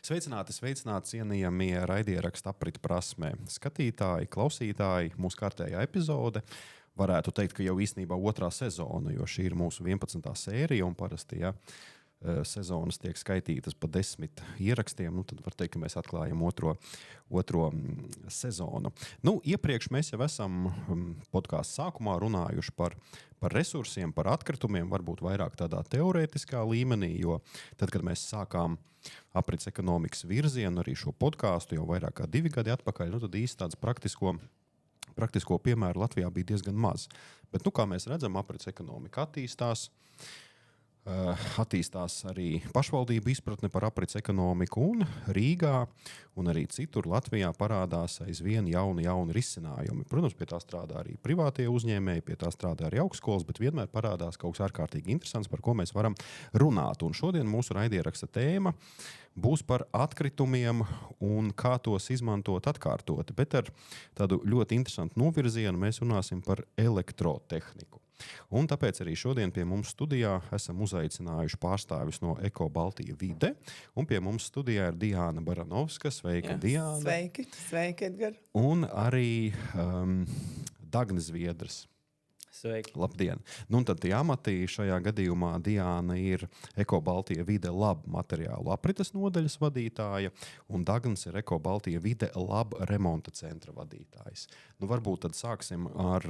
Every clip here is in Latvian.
Sveicināti, cienījamie raidieraksta aprita prasmē. Skatītāji, klausītāji, mūsu kārtējā epizode. Varētu teikt, ka jau īstenībā otrā sezona, jo šī ir mūsu 11. sērija un parasti, sezonas tiek skaitītas pa 10 ierakstiem, tad var teikt, ka mēs atklājam otro sezonu. Iepriekš mēs jau esam podkāstu sākumā runājuši par resursiem, par atkritumiem, varbūt vairāk tādā teorētiskā līmenī, jo tad, kad mēs sākām aprits ekonomikas virzienu, arī šo podkāstu jau vairāk kā 2 gadi atpakaļ, tad īsti tāds praktisko piemēru Latvijā bija diezgan maz. Bet, kā mēs redzam, aprits ekonomika attīstās arī pašvaldību izpratne par aprits ekonomiku, un Rīgā un arī citur Latvijā parādās aizvien jauni risinājumi. Protams, pie tā strādā arī privātie uzņēmēji, pie tā strādā arī augstskolas, bet vienmēr parādās kaut kas ārkārtīgi interesants, par ko mēs varam runāt. Un šodien mūsu raidieraksta tēma būs par atkritumiem un kā tos izmantot atkārtoti, bet ar tādu ļoti interesantu novirzienu mēs runāsim par elektrotehniku. Un tāpēc arī šodien pie mums studijā esam uzaicinājuši pārstāvis no Eko Baltija Vide, un pie mums studijā ir Diāna Baranovska. Sveika, Diāna. Sveiki, Edgar. Un arī Dagnis Zviedrs. Sveiki. Labdien. Tad tie amati šajā gadījumā Diāna ir Eko Baltija Vide Lab materiālu aprites nodaļas vadītāja, un Dagnis ir Eko Baltija Vide Lab remonta centra vadītājs. Varbūt tad sāksim ar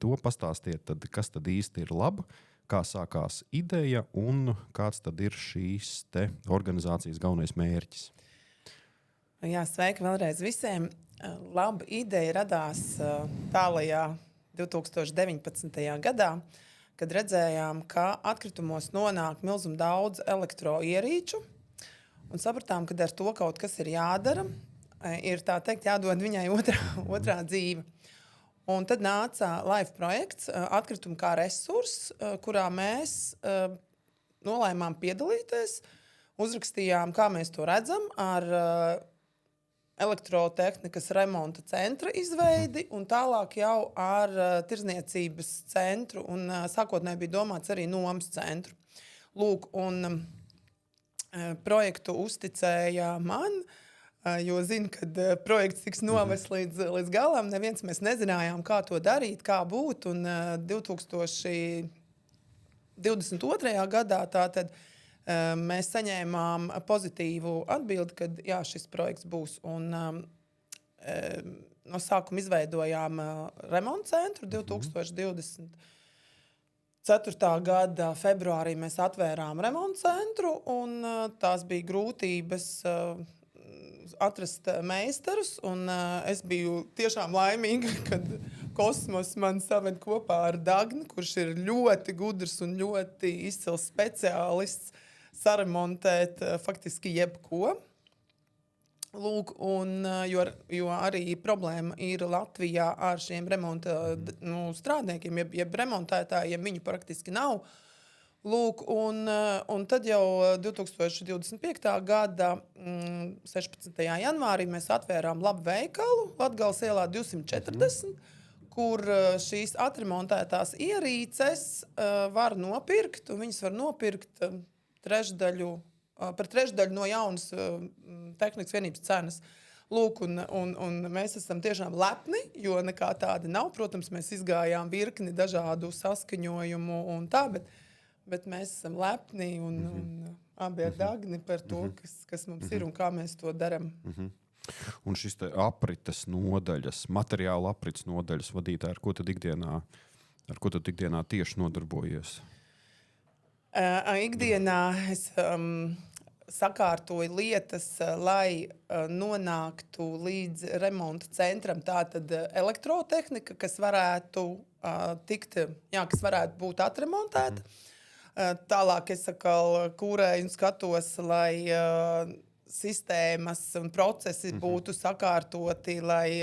to, pastāstiet, tad, kas tad īsti ir Lab, kā sākās ideja un kāds tad ir šīs te organizācijas galvenais mērķis. Jā, sveiki vēlreiz visiem. Lab ideja radās tālajā 2019. gadā, kad redzējām, ka atkritumos nonāk milzum daudz elektroierīču, un sapratām, ka ar to kaut kas ir jādara, ir tā teikt jādod viņai otrā dzīve. Un tad nāca LIFE projekts Atkritumi kā resurss, kurā mēs nolēmām piedalīties, uzrakstījām, kā mēs to redzam, ar elektrotehnikas remonta centra izveidi un tālāk jau ar tirdzniecības centru un sākotnēji bija domāts arī nomas centru. Lūk, un projektu uzticēja man, jo zinu, kad projekts tiks novests līdz galam, neviens mēs nezinājām, kā to darīt, kā būt, un 2022. gadā tātad mēs saņēmām pozitīvu atbildi, ka jā, šis projekts būs. Un, no sākuma izveidojām remonta centru 2024. Gada februārī mēs atvērām remonta centru, un tās bija grūtības atrast meistarus. Un, es biju tiešām laimīga, kad Kosmos man saved kopā ar Dagni, kurš ir ļoti gudrs un ļoti izcils speciālists saremontēt faktiski jebko. Lūk, un, jo arī problēma ir Latvijā ar šiem remonta strādniekiem, jeb remontētājiem, viņu praktiski nav. Lūk, un tad jau 2025. gada 16. janvārī mēs atvērām Labu veikalu Latgales ielā 240, kur šīs atremontētās ierīces var nopirkt, un viņas var nopirkt par trešdaļu no jaunas tehnikas vienības cenas. Lūk, un mēs esam tiešām lepni, jo nekā tāda nav. Protams, mēs izgājām virkni dažādu saskaņojumu un tā, bet mēs esam lepni un abi ar Dagni par to, kas mums ir un kā mēs to daram. Un šis te aprites nodaļas, materiāla aprites nodaļas vadītāji, ar ko tad ikdienā tieši nodarbojies? Ikdienā es sakārtoju lietas, lai nonāktu līdz remonta centram. Tātad elektrotehnika, kas varētu kas varētu būt atremontēta. Tālāk es kūrēju un skatos, lai sistēmas un procesi būtu sakārtoti, lai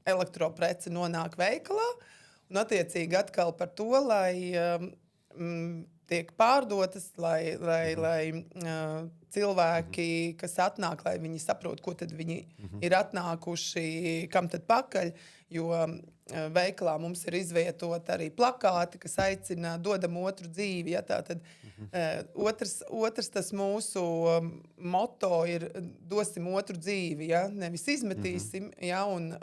elektroprece nonāk veikalā. Un attiecīgi atkal par to, lai tiek pārdotas, lai cilvēki, kas atnāk, lai viņi saprot, ko tad viņi ir atnākuši, kam tad pakaļ, jo veikalā mums ir izvietota arī plakāti, kas aicina dodam otru dzīvi. Ja, tātad, otrs tas mūsu moto ir dosim otru dzīvi, ja, nevis izmetīsim. Ja, un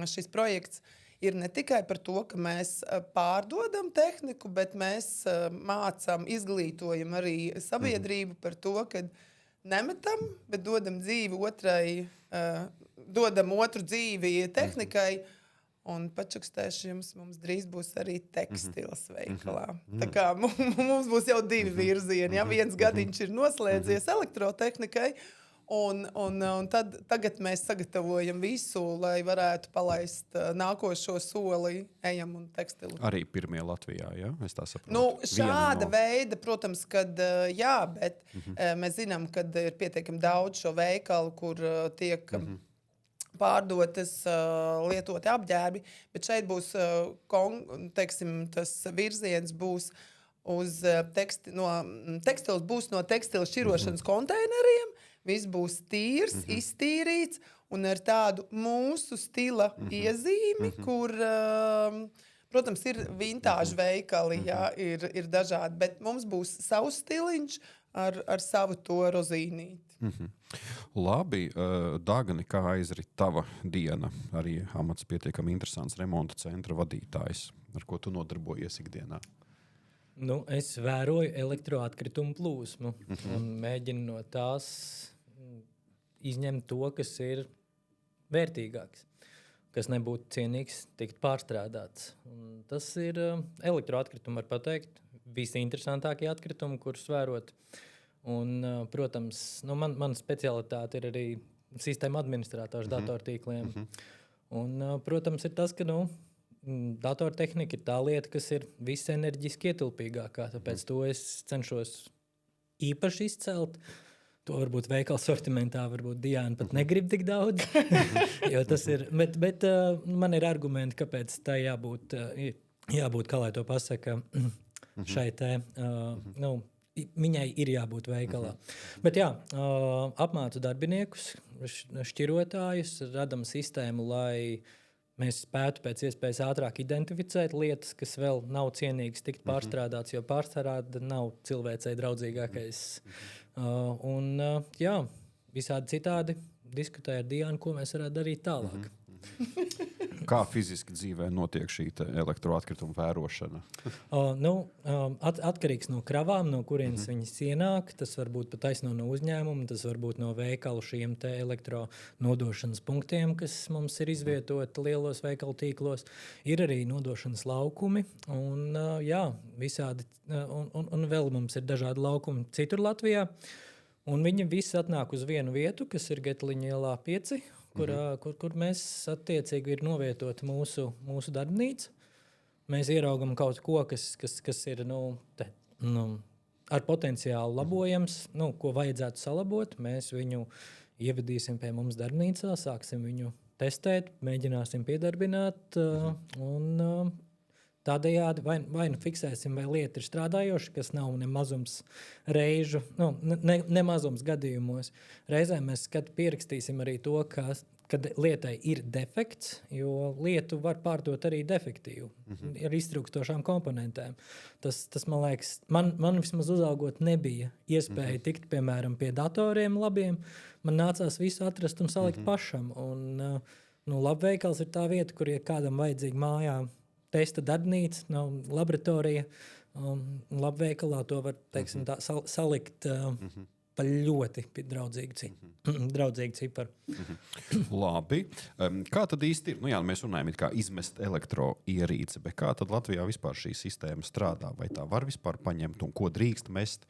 šis projekts ir ne tikai par to, ka mēs pārdodam tehniku, bet mēs mācām, izglītojam arī sabiedrību par to, ka nemetam, bet dodam dzīvi otrai, dodam otru dzīvi tehnikai. Un pačukstēšu jums, mums drīz būs arī tekstils veikalā. Tā kā mums būs jau 2 virzieni. Ja? Viens gadiņš ir noslēdzies elektrotehnikai, un tagad mēs sagatavojam visu, lai varētu palaist nākošo soli, ejam un tekstilu. Arī pirmie Latvijā, ja? Es tā saprotu. Nu, šāda veida, protams, kad jā, bet mēs zinām, kad ir pietiekami daudz šo veikalu, kur tiek pārdotas lietoti apģērbi, bet šeit būs, teiksim, tas virziens būs uz tekstils būs no tekstila šķirošanas konteineriem, viss būs tīrs, iztīrīts un ar tādu mūsu stila iezīmi, kur, protams, ir vintāžu veikali, jā, ir dažādi, bet mums būs savs stiliņš ar savu to rozīnīti. Labi, Dagni, kā aizrit tava diena? Arī amats pietiekami interesants, remonta centra vadītājs. Ar ko tu nodarbojies ikdienā? Nu, es vēroju elektroatkritumu plūsmu un mēģinu no tās izņemt to, kas ir vērtīgāks, kas nebūtu cienīgs tikt pārstrādāts. Un tas ir elektroatkritumi, var pateikt, visinteresantākie atkritumi, kurus vērot. Un, protams, mana specialitāte ir arī sistēma administrators datortīkliem. Un, protams, ir tas, ka datortehnika ir tā lieta, kas ir visenerģiski ietilpīgākā, tāpēc to es cenšos īpaši izcelt. To varbūt veikala sortimentā, varbūt Diana pat negrib tik daudz, jo tas ir, bet man ir argumenti, kāpēc tā jābūt, kā lai to pasaka, šai te, viņai ir jābūt veikalā. Bet jā, apmācu darbiniekus, šķirotājus, radam sistēmu, lai mēs spētu pēc iespējas ātrāk identificēt lietas, kas vēl nav cienīgas tikt pārstrādāts, jo pārstrāde nav cilvēcei draudzīgākais. Jā, visādi citādi diskutēja ar Diānu, ko mēs varētu darīt tālāk. Kā fiziski dzīvē notiek šī elektroatkrituma vērošana? Atkarīgs no kravām, no kurienes viņas ienāk. Tas var būt pat taisno no uzņēmuma, tas var būt no veikalu šiem te elektronodošanas punktiem, kas mums ir izvietoti lielos veikalu tīklos. Ir arī nodošanas laukumi, un jā, visādi, un vēl mums ir dažādi laukumi citur Latvijā. Un viņi visi atnāk uz vienu vietu, kas ir Getliņa ielā 5, kur mēs attiecīgi ir novietoti mūsu darbnīca. Mēs ieraugam kaut ko, kas ir ar potenciālu labojams, ko vajadzētu salabot. Mēs viņu ievedīsim pie mums darbnīcā, sāksim viņu testēt, mēģināsim piedarbināt un tādējādi vai nu fiksēsim, vai lieta ir strādājoša, kas nav ne mazums reižu, ne mazums gadījumos. Reizēm mēs pierakstīsim arī to, kad lietai ir defekts, jo lietu var pārdot arī defektīvu, ar iztrūkstošām komponentēm. Tas man liekas, man vismaz uzaugot nebija iespēja tikt, piemēram, pie datoriem labiem. Man nācās visu atrast un salikt pašam. Un, labveikals ir tā vieta, kur, ja kādam vajadzīgi mājā testa darbnīca, laboratorija, labveikalā to var, teiksim, tā, salikt pa ļoti draudzīgu ciparu. Labi. Kā tad īsti ir? Mēs runājam, kā izmest elektroierīci, bet kā tad Latvijā vispār šī sistēma strādā? Vai tā var vispār paņemt un ko drīkst mest,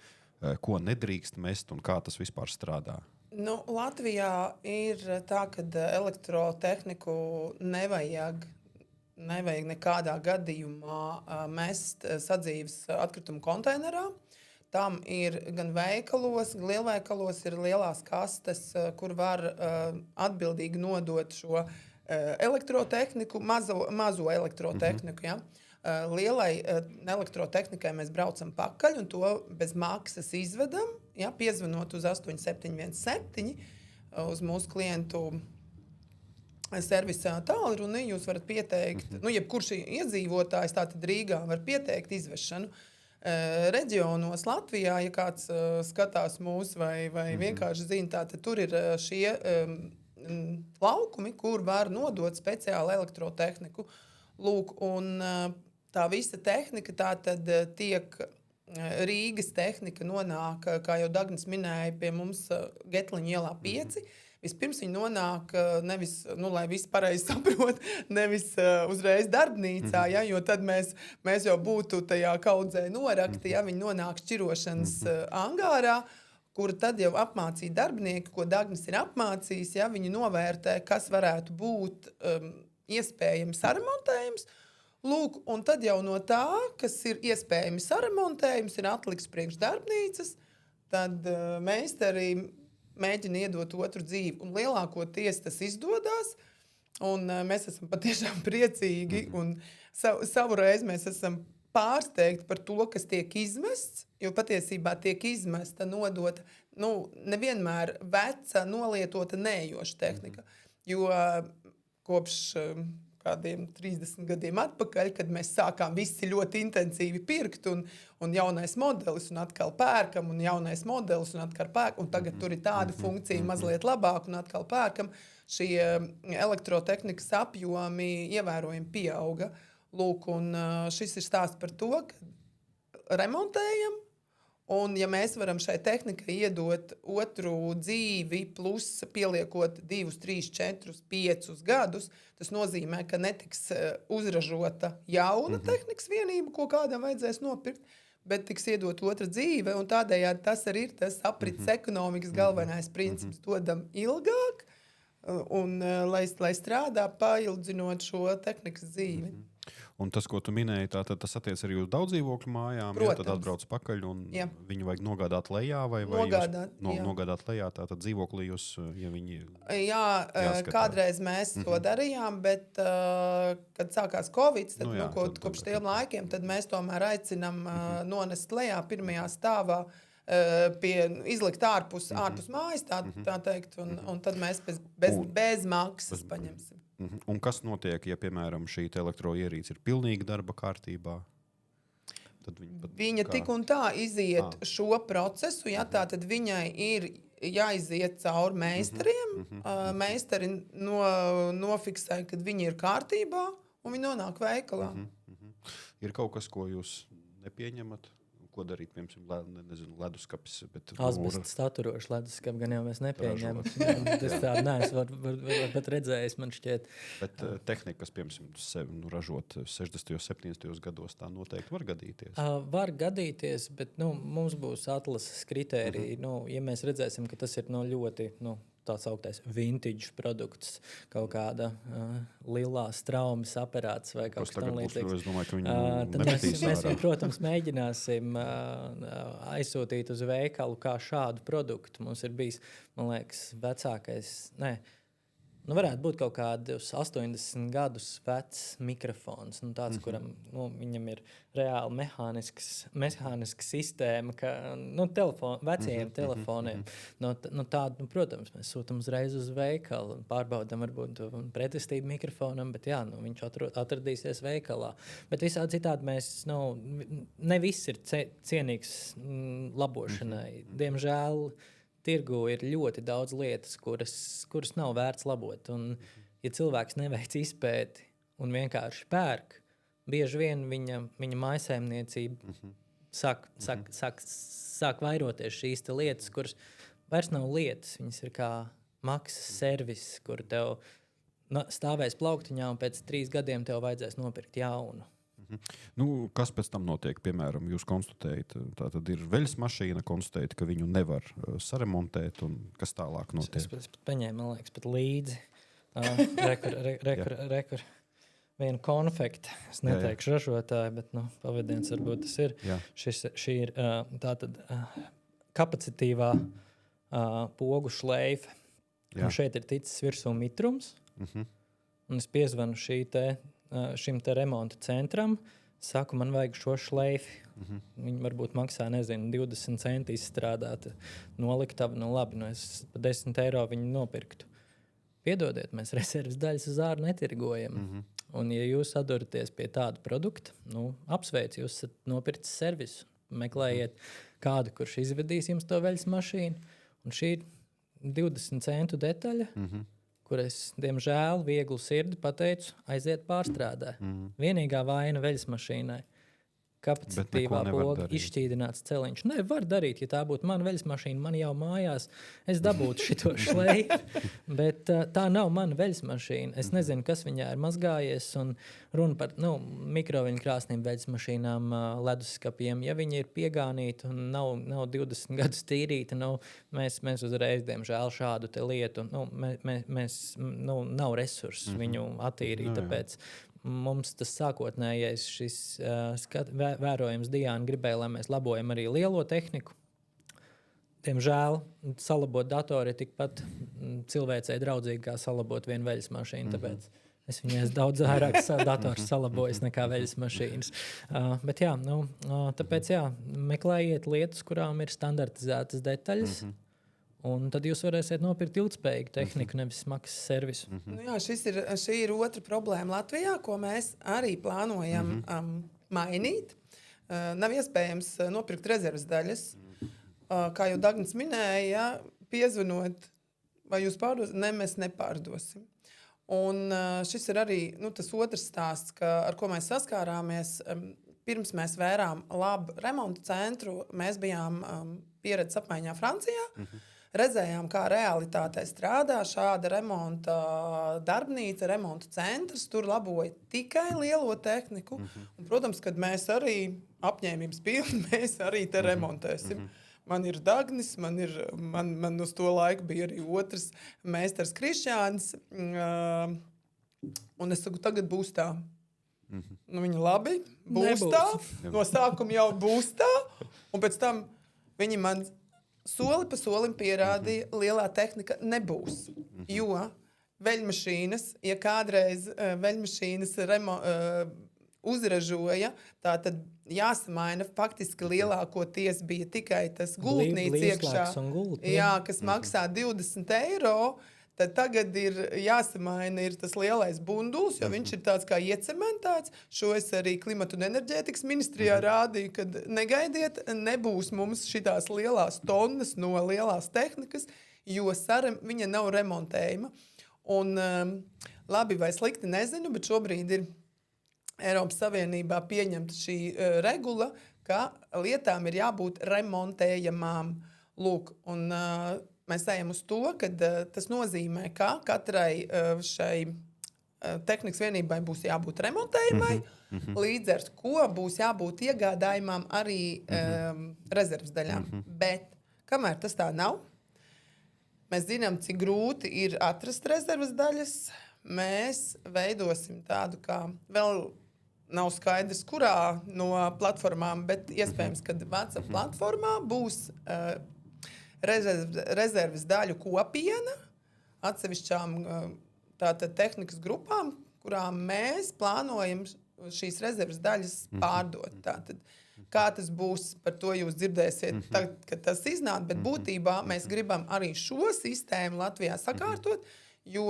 ko nedrīkst mest un kā tas vispār strādā? Latvijā ir tā, ka elektrotehniku nevajag nekādā gadījumā mest sadzīves atkritumu konteinerā. Tam ir gan veikalos, gan lielveikalos ir lielās kastes, kur var atbildīgi nodot šo elektrotehniku, mazo elektrotehniku. Ja? Lielai elektrotehnikai mēs braucam pakaļ un to bez maksas izvedam, ja? Piezvanot uz 8717 uz mūsu klientu servisā tālruni, jūs varat pieteikt, jebkurš iedzīvotājs tātad Rīgā var pieteikt izvešanu. Reģionos Latvijā, ja kāds skatās mūs vai vienkārši zina, tātad tur ir šie laukumi, kur var nodot speciālu elektrotehniku. Lūk, un tā visa tehnika tātad tiek Rīgas tehnika nonāk, kā jau Dagnis minēja, pie mums Getliņa ielā 5. Vispirms viņi nonāk nevis, lai visi pareizi saprot, nevis uzreiz darbnīcā, ja, jo tad mēs jau būtu tajā kaudzē norakti, ja viņi nonāk šķirošanas angārā, kur tad jau apmācīja darbinieki, ko Dagnis ir apmācījis, ja, viņi novērtē, kas varētu būt iespējami saremontējums. Lūk, un tad jau no tā, kas ir iespējami saremontējums, ir atliks priekš darbnīcas, tad meistari mēģina iedot otru dzīvi. Un lielākoties tas izdodas, un mēs esam patiešām priecīgi. Un savureiz mēs esam pārsteigti par to, kas tiek izmests, jo patiesībā tiek izmesta, nodota, nevienmēr veca, nolietota neejoša tehnika. Jo kopš kādiem 30 gadiem atpakaļ, kad mēs sākām visi ļoti intensīvi pirkt, un jaunais modelis, un atkal pērkam, un jaunais modelis, un atkal pērkam, un tagad tur ir tāda funkcija mazliet labāk, un atkal pērkam, šie elektrotehnikas apjomi ievērojami pieauga. Lūk, un šis ir stāsts par to, ka remontējam, un ja mēs varam šai tehnikai iedot otru dzīvi, plus pieliekot 2, 3, 4, 5 gadus, tas nozīmē, ka netiks uzražota jauna tehnikas vienība, ko kādam vajadzēs nopirkt, bet tiks iedot otra dzīve, un tādējādi tas arī ir tas aprits ekonomikas galvenais princips. Dodam ilgāk, un lai strādā, paildzinot šo tehnikas dzīvi. Un tas, ko tu minēji, tas attiec arī uz daudzdzīvokļu mājām. Ja, tad atbrauc pakaļ un viņu vajag nogādāt lejā vai nogādāt lejā. Tātad dzīvoklī jūs, ja viņi jāskatā. Kādreiz mēs to darījām, bet kad sākās Covid, tad kopš tiem laikiem, tad mēs tomēr aicinam nonest lejā pirmajā stāvā izlikt ārpus mājas, tā teikt, un tad mēs bez maksas paņemsim. Un kas notiek, ja, piemēram, šī elektroierīce ir pilnīgi darba kārtībā? Tad viņa tik un tā iziet šo procesu, ja tā tad viņai ir jāiziet cauri meistariem. Meistari nofiksē, kad viņi ir kārtībā, un viņi nonāk veikalā. Ir kaut kas, ko jūs nepieņemat? Ko darīt, piemēram, leduskapis? Asbesta staturošu leduskapi gan jau mēs nepieņemam. Tas tādu neesmu pat redzējis, man šķiet. Bet tehnika, kas, piemēram, ražot 60. 70. gados, tā noteikti var gadīties? Var gadīties, bet mums būs atlases kritēriji. Ja mēs redzēsim, ka tas ir ļoti... tāds augtais vintage produkts, kaut kāda lielā straumes aparāts vai kaut kas tam līdzīgs. Es domāju, ka viņi tad mēs, protams, mēģināsim aizsūtīt uz veikalu kā šādu produktu. Mums ir bijis, man liekas, vecākais... varētu būt kaut kādus 80 gadus vecs mikrofons, tāds, kuram viņam ir reāli mehāniska sistēma, ka vecajiem telefoniem. Tādu, protams, mēs sūtam uzreiz uz veikalu un pārbaudam varbūt pretestību mikrofonam, bet viņš atradīsies veikalā. Bet visādi citādi mēs, ne viss ir cienīgs labošanai. Diemžēl tirgu ir ļoti daudz lietas, kuras nav vērts labot. Un, ja cilvēks neveic izpēti un vienkārši pērk, bieži vien viņa mājsaimniecība sāk vairoties šīs lietas, kuras vairs nav lietas. Viņas ir kā maksas servis, kur tev stāvēs plauktiņā un pēc 3 gadiem tev vajadzēs nopirkt jaunu. Kas pēc tam notiek? Piemēram, jūs konstatējat, tā tad ir veļas mašīna, konstatējat, ka viņu nevar saremontēt, un kas tālāk notiek? Es paņēmu, man liekas, pat līdzi. Rekur vienu konfektu. Es neteikšu ražotāju, bet pavadiens varbūt tas ir. Šī ir tātad kapacitīvā pogu šleife. Šeit ir ticis virsū mitrums, un es piezvanu šim te remonta centram, saku, man vajag šo šleifi. Viņi varbūt maksā, 20 centi izstrādāt, noliktavu, labi, es par 10 eiro viņu nopirktu. piedodiet, mēs rezerves daļas uz ārā netirgojam. Un, ja jūs atduraties pie tāda produkta, apsveicu, jūs esat nopircis servisu. Meklējiet kādu, kurš izvedīs jums to veļas mašīnu. Un šī ir 20 centu detaļa, kur es, diemžēl, vieglu sirdi pateicu, aiziet pārstrādē. Vienīgā vaina veļas mašīnai. Kapacitīvā poga, izšķīdināts celiņš. Ne, var darīt, ja tā būtu mana veļas mašīna, man jau mājās, es dabūtu šito šleifu, bet tā nav mana veļas mašīna. Es nezinu, kas viņā ir mazgājies, un runa par mikroviļņu krāsnīm veļas mašīnām, leduskapiem. Ja viņi ir piegānīti un nav 20 gadus tīrīti, mēs uzreiz, diemžēl, šādu te lietu, nav resursus viņu attīrīt, tāpēc mums tas sākotnējais šis vērojums Diāna gribēja, lai mēs labojam arī lielo tehniku. Diemžēl salabot datoru ir tikpat cilvēcei draudzīgi, kā salabot vienu veļas mašīnu, tāpēc es viņai daudz vairāk dators salabojis nekā veļas mašīnas. Bet jā, tāpēc meklējiet lietas, kurām ir standartizētas detaļas, un tad jūs varēsiet nopirkt ilgspējīgu tehniku, nevis smagas servisu. Jā, šī ir otra problēma Latvijā, ko mēs arī plānojam mainīt. Nav iespējams nopirkt rezerves daļas. Kā jau Dagnis minēja, piezvanot, vai jūs pārdosim? Ne, mēs nepārdosim. Un šis ir arī tas otrs stāsts, ar ko mēs saskārāmies. Pirms mēs vērām labu remontu centru, mēs bijām pieredzes apmaiņā Francijā. Redzējām, kā realitātē strādā šāda remonta darbnīca, remonta centrs. Tur laboja tikai lielo tehniku. Un, protams, kad mēs arī apņēmības pilni, mēs arī te remontēsim. Man ir Dagnis, man uz to laiku bija arī otrs meistars Krišjāns. Un es saku, tagad būs tā. Viņi labi, būs tā. No sākuma jau būs tā. Un pēc tam viņi man soli pa solim pierādīja, lielā tehnika nebūs. Jo veļmašīnas, ja kādreiz veļmašīnas uzražoja, tā tad jāsamaina faktiski lielākoties bija tikai tas gultnīca iekšā, kas maksā 20 eiro. Tad tagad ir jāsamaina tas lielais bunduls, jo viņš ir tāds kā iecementēts. Šo es arī Klimata un enerģētikas ministrijā rādīju, kad negaidiet, nebūs mums šitās lielās tonnas no lielās tehnikas, jo viņa nav remontējama. Un labi vai slikti nezinu, bet šobrīd ir Eiropas Savienībā pieņemta šī regula, ka lietām ir jābūt remontējamām. Lūk, un mēs ejam uz to, ka tas nozīmē, ka katrai šai tehnikas vienībai būs jābūt remontējumai, līdz ar ko būs jābūt iegādājumām arī rezerves daļām. Bet kamēr tas tā nav, mēs zinām, cik grūti ir atrast rezerves daļas, mēs veidosim tādu, kā vēl nav skaidrs, kurā no platformām, bet iespējams, ka WhatsApp platformā būs rezerves daļu kopiena atsevišķām tātad tehnikas grupām, kurām mēs plānojam šīs rezerves daļas pārdot. Tātad, kā tas būs, par to jūs dzirdēsiet, tagad, kad tas iznāk, bet būtībā mēs gribam arī šo sistēmu Latvijā sakārtot, jo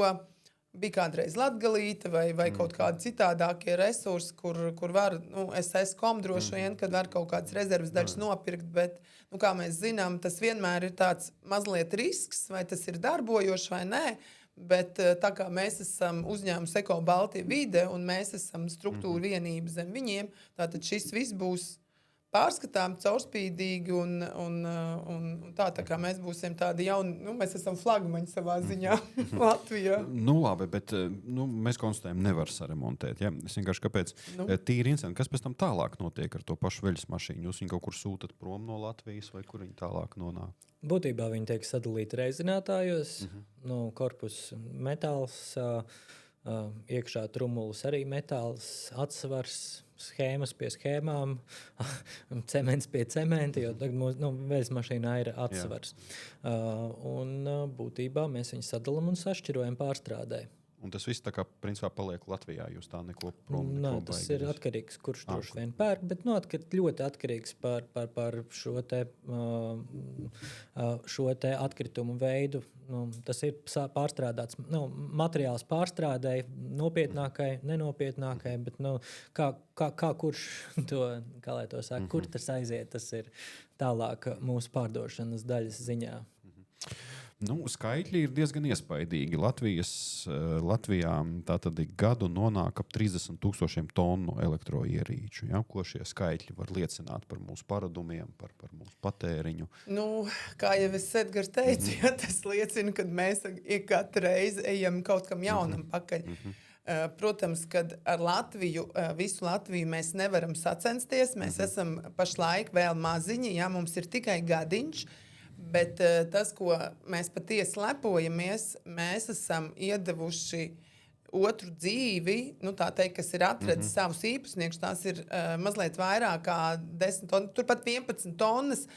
bija kādreiz Latgalīte vai kaut kādi citādākie resursi, kur var, SS.com droši vien, kad var kaut kādas rezerves daļas nopirkt, bet, kā mēs zinām, tas vienmēr ir tāds mazliet risks, vai tas ir darbojoši vai nē, bet tā kā mēs esam uzņēmums Eko Baltija vide un mēs esam struktūra vienība zem viņiem, tātad šis viss būs pārskatām, caurspīdīgi un tā kā mēs būsim tādi jauni, mēs esam flagmaņi savā ziņā Latvijā. Labi, bet mēs konstatējam, nevar saremontēt. Ja? Es vienkārši kāpēc tīri interesanti, kas pēc tam tālāk notiek ar to pašu veļas mašīnu? Jūs viņu kaut kur sūtat prom no Latvijas vai kur viņi tālāk nonāk? Būtībā viņi tiek sadalīti reizinātājos, no korpusa metāls, iekšā trumulis arī metāls, atsvars, schēmas pie schēmām, cements pie cementa, jo veļas mašīnā ir atsvars. Un būtībā mēs viņus sadalām un sašķirojam pārstrādē. Un tas viss tā kā principā paliek Latvijā. Jūs tā neko prom Nē, tas ir atkarīgs, kurš droši vien pērk, bet ļoti atkarīgs par šo te atkritumu veidu. Tas ir pārstrādāts, materiāls pārstrādēji, nopietnākai, nenopietnākai, bet kā kurš to, kā lai to saka, kur tas aiziet, tas ir tālāk mūsu pārdošanas daļas ziņā. Skaitļi ir diezgan iespaidīgi. Latvijā tātad gadu nonāk ap 30,000 tonu elektroierīču. Ja? Ko šie skaitļi var liecināt par mūsu paradumiem, par mūsu patēriņu? Kā jau es Edgars teicu, tas liecina, ka mēs katru reizi ejam kaut kam jaunam pakaļ. Protams, kad ar Latviju, visu Latviju mēs nevaram sacensties. Mēs esam pašlaik vēl maziņi, ja mums ir tikai gadiņš. Bet tas, ko mēs patiesi lepojamies, mēs esam iedevuši otru dzīvi, tā teikt, kas ir atradis savus īpašniekus. Tās ir mazliet vairāk kā 10 tonnas, turpat 11 tonnas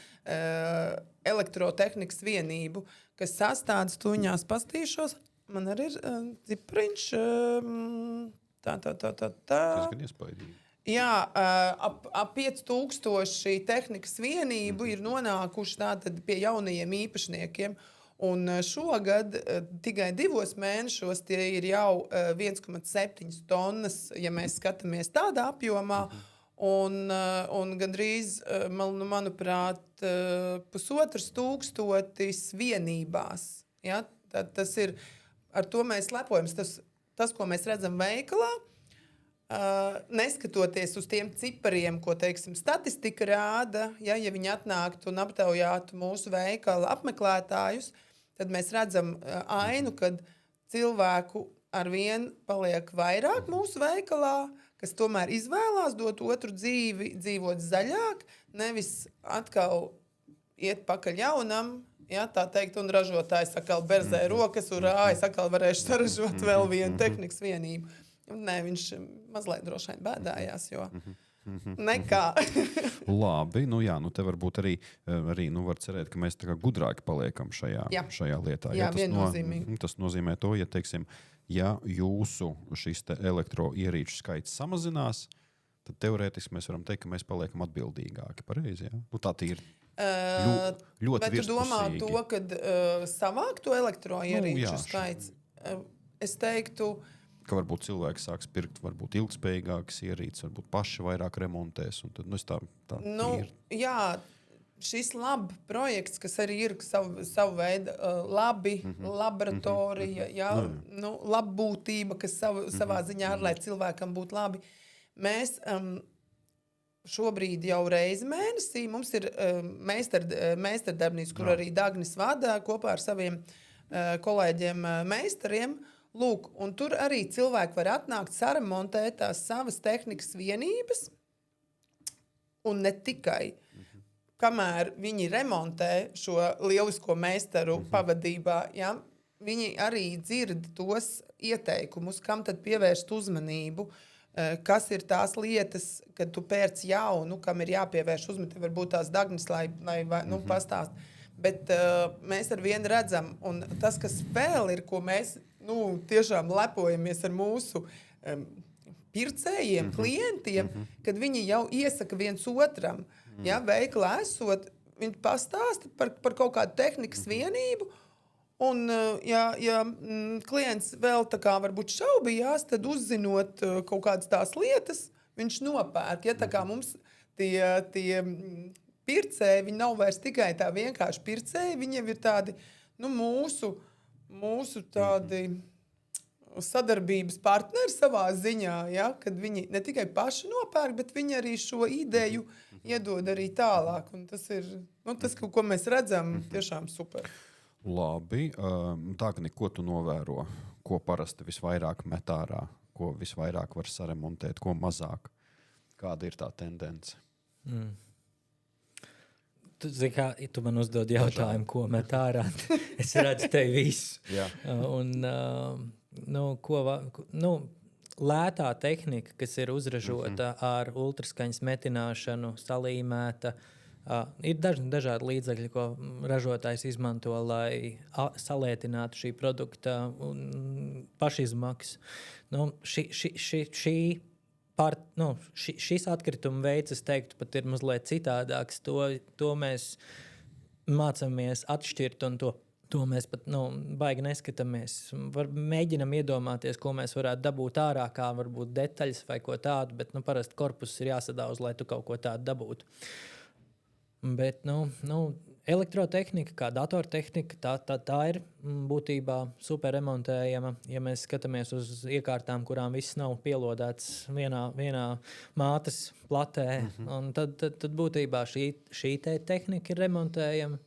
elektrotehnikas vienību, kas sastādas tuņās pastīšos. Man arī ir cipariņš. Tā. Tas gan iespaidīgi. Jā, ap 5000 tehnikas vienību ir nonākuši tātad pie jaunajiem īpašniekiem. Un šogad tikai 2 mēnešos tie ir jau 1,7 tonnas, ja mēs skatāmies tādā apjomā. Un gandrīz, manuprāt, 1500 vienībās. Ja? Tas ir, ar to mēs lepojamies. Tas, ko mēs redzam veikalā, neskatoties uz tiem cipariem, ko, teiksim, statistika rāda, ja viņi atnāktu un aptaujātu mūsu veikala apmeklētājus, tad mēs redzam ainu, kad cilvēku arvien paliek vairāk mūsu veikalā, kas tomēr izvēlās dot otru dzīvi, dzīvot zaļāk, nevis atkal iet pakaļ jaunam, ja, tā teikt, un ražotājs atkal berzē rokas, es atkal varēšu saražot vēl vienu tehnikas vienību. Nē, viņš mazliet droši vien bēdājās, jo nekā. Labi, te varbūt arī var cerēt, ka mēs tā kā gudrāki paliekam šajā lietā. Jā, viennozīmīgi. Tas nozīmē to, ja, teiksim, ja jūsu šis elektroierīču skaits samazinās, tad teorētiski mēs varam teikt, ka mēs paliekam atbildīgāki. Pareizi, ja? Tā ir ļoti bet tu domā to, kad savāk to elektroierīču skaits? Es teiktu, ka varbūt cilvēki sāks pirkt ilgspējīgākas ierīces, varbūt paši vairāk remontēs. Un tad, tā ir. Jā, šis lab projekts, kas arī ir savu veidu laboratorija, labbūtība, kas savā ziņā ar, lai cilvēkam būtu labi. Mēs šobrīd jau reizi mēnesī, mums ir meistardarbnīca, kur arī Dagnis vada kopā ar saviem kolēģiem meistariem. Lūk, un tur arī cilvēki var atnākt, saremontēt tās savas tehnikas vienības, un ne tikai. Kamēr viņi remontē šo lielisko meistaru pavadībā, ja, viņi arī dzird tos ieteikumus, kam tad pievērst uzmanību, kas ir tās lietas, kad tu pērc jaunu, kam ir jāpievērš uzmanību, varbūt tās Dagnis, lai pastāst. Bet mēs ar vienu redzam, un tas, kas vēl ir, ko mēs tiešām lepojamies ar mūsu pircējiem, klientiem, kad viņi jau iesaka viens otram, ja, veikalā esot, viņi pastāsta par kaut kādu tehnikas vienību, un ja klients vēl tā kā varbūt šaubījās, tad uzzinot kaut kādas tās lietas, viņš nopērk. Ja, tā kā mums tie pircēji, viņi nav vairs tikai tā vienkārši pircēji, viņiem ir tādi, mūsu tādi sadarbības partneri savā ziņā, ja, kad viņi ne tikai paši nopērk, bet viņi arī šo ideju iedod arī tālāk. Un tas ir tas, ko mēs redzam, tiešām super. Labi. Tā, ka neko tu novēro, ko parasti visvairāk met ārā, ko visvairāk var saremontēt, ko mazāk. Kāda ir tā tendence? Tu man uzdod jautājumu, ko met ārā. Es redzu tevi visu. Lētā tehnika, kas ir uzražota ar ultraskaņas metināšanu, salīmēta, Ir dažādi līdzekļi, ko ražotājs izmanto, lai salētinātu šī produkta pašizmaksu. Šis atkrituma veids, es teiktu, pat ir mazliet citādāks. To mēs mācāmies atšķirt, un to mēs pat baigi neskatāmies. Mēģinam iedomāties, ko mēs varētu dabūt ārā, kā varbūt detaļas vai ko tādu, bet parasti korpus ir jāsadauz, lai tu kaut ko tādu dabūtu. Bet elektrotehnika, kā datortehnika, tā ir būtībā super remontējama. Ja mēs skatāmies uz iekārtām, kurām viss nav pielodēts vienā mātes platē, un tad būtībā šī tehnika ir remontējama.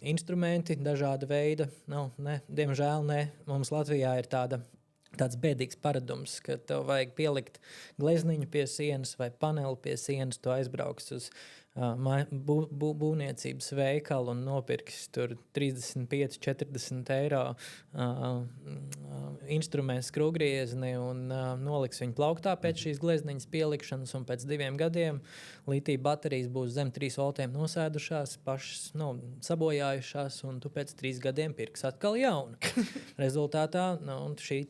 Instrumenti dažāda veida. Diemžēl ne. Mums Latvijā ir tāds bēdīgs paradums, ka tev vajag pielikt glezniņu pie sienas vai paneli pie sienas, tu aizbrauks uz būvniecības veikalu un nopirks tur 35-40 eiro instrumentu skrūvgriezni un noliks viņu plauktā pēc šīs glezniņas pielikšanas, un pēc 2 gadiem litija baterijas būs zem 3 voltiem nosēdušās, pašas sabojājušās, un tu pēc 3 gadiem pirks atkal jaunu. Rezultātā šī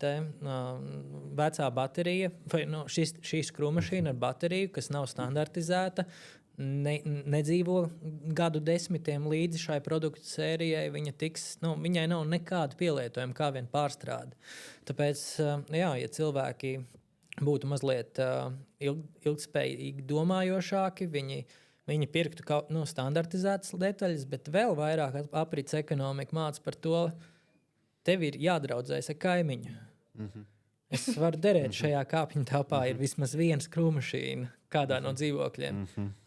vecā baterija vai šī skrūvmašīna ar bateriju, kas nav standartizēta, nedzīvo gadu desmitiem līdzi šai produktu sērijai, viņai nav nekādu pielietojumu, kā vien pārstrāde. Tāpēc, ja cilvēki būtu mazliet ilgspējīgi domājošāki, viņi pirktu standartizētas detaļas, bet vēl vairāk aprits ekonomika māca par to, tev ir jādraudzējas ar kaimiņu. Es varu derēt šajā kāpņu telpā, ir vismaz viena skrūvmašīna kādā no dzīvokļiem.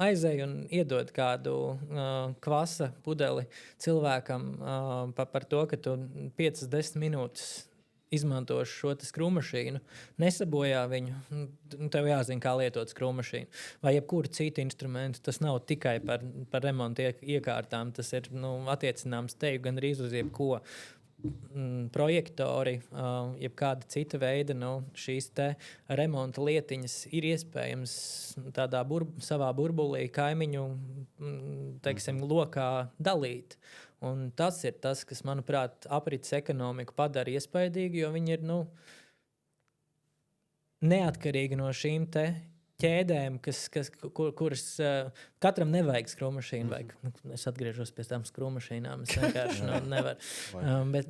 Aizej un iedod kādu kvasa pudeli cilvēkam par to, ka tu 5-10 minūtes izmantoši šo skrūvmašīnu, nesabojā viņu. Tev jāzina, kā lietot skrūvmašīnu. Vai jebkuru citu instrumentu. Tas nav tikai par remontu iekārtām. Tas ir attiecināms teju gan arī uz jebko. Projektori, jebkāda cita veida, šīs remonta lietiņas ir iespējams tādā savā burbulī kaimiņu, lokā dalīt. Un tas ir tas, kas, manuprāt, aprits ekonomiku padara iespaidīgu, jo viņi ir neatkarīgi no šīm ķēdēm, kuras katram nevajag skrūvmašīnu. Es atgriežos pie tām skrūvmašīnām. Es vienkārši nevaru.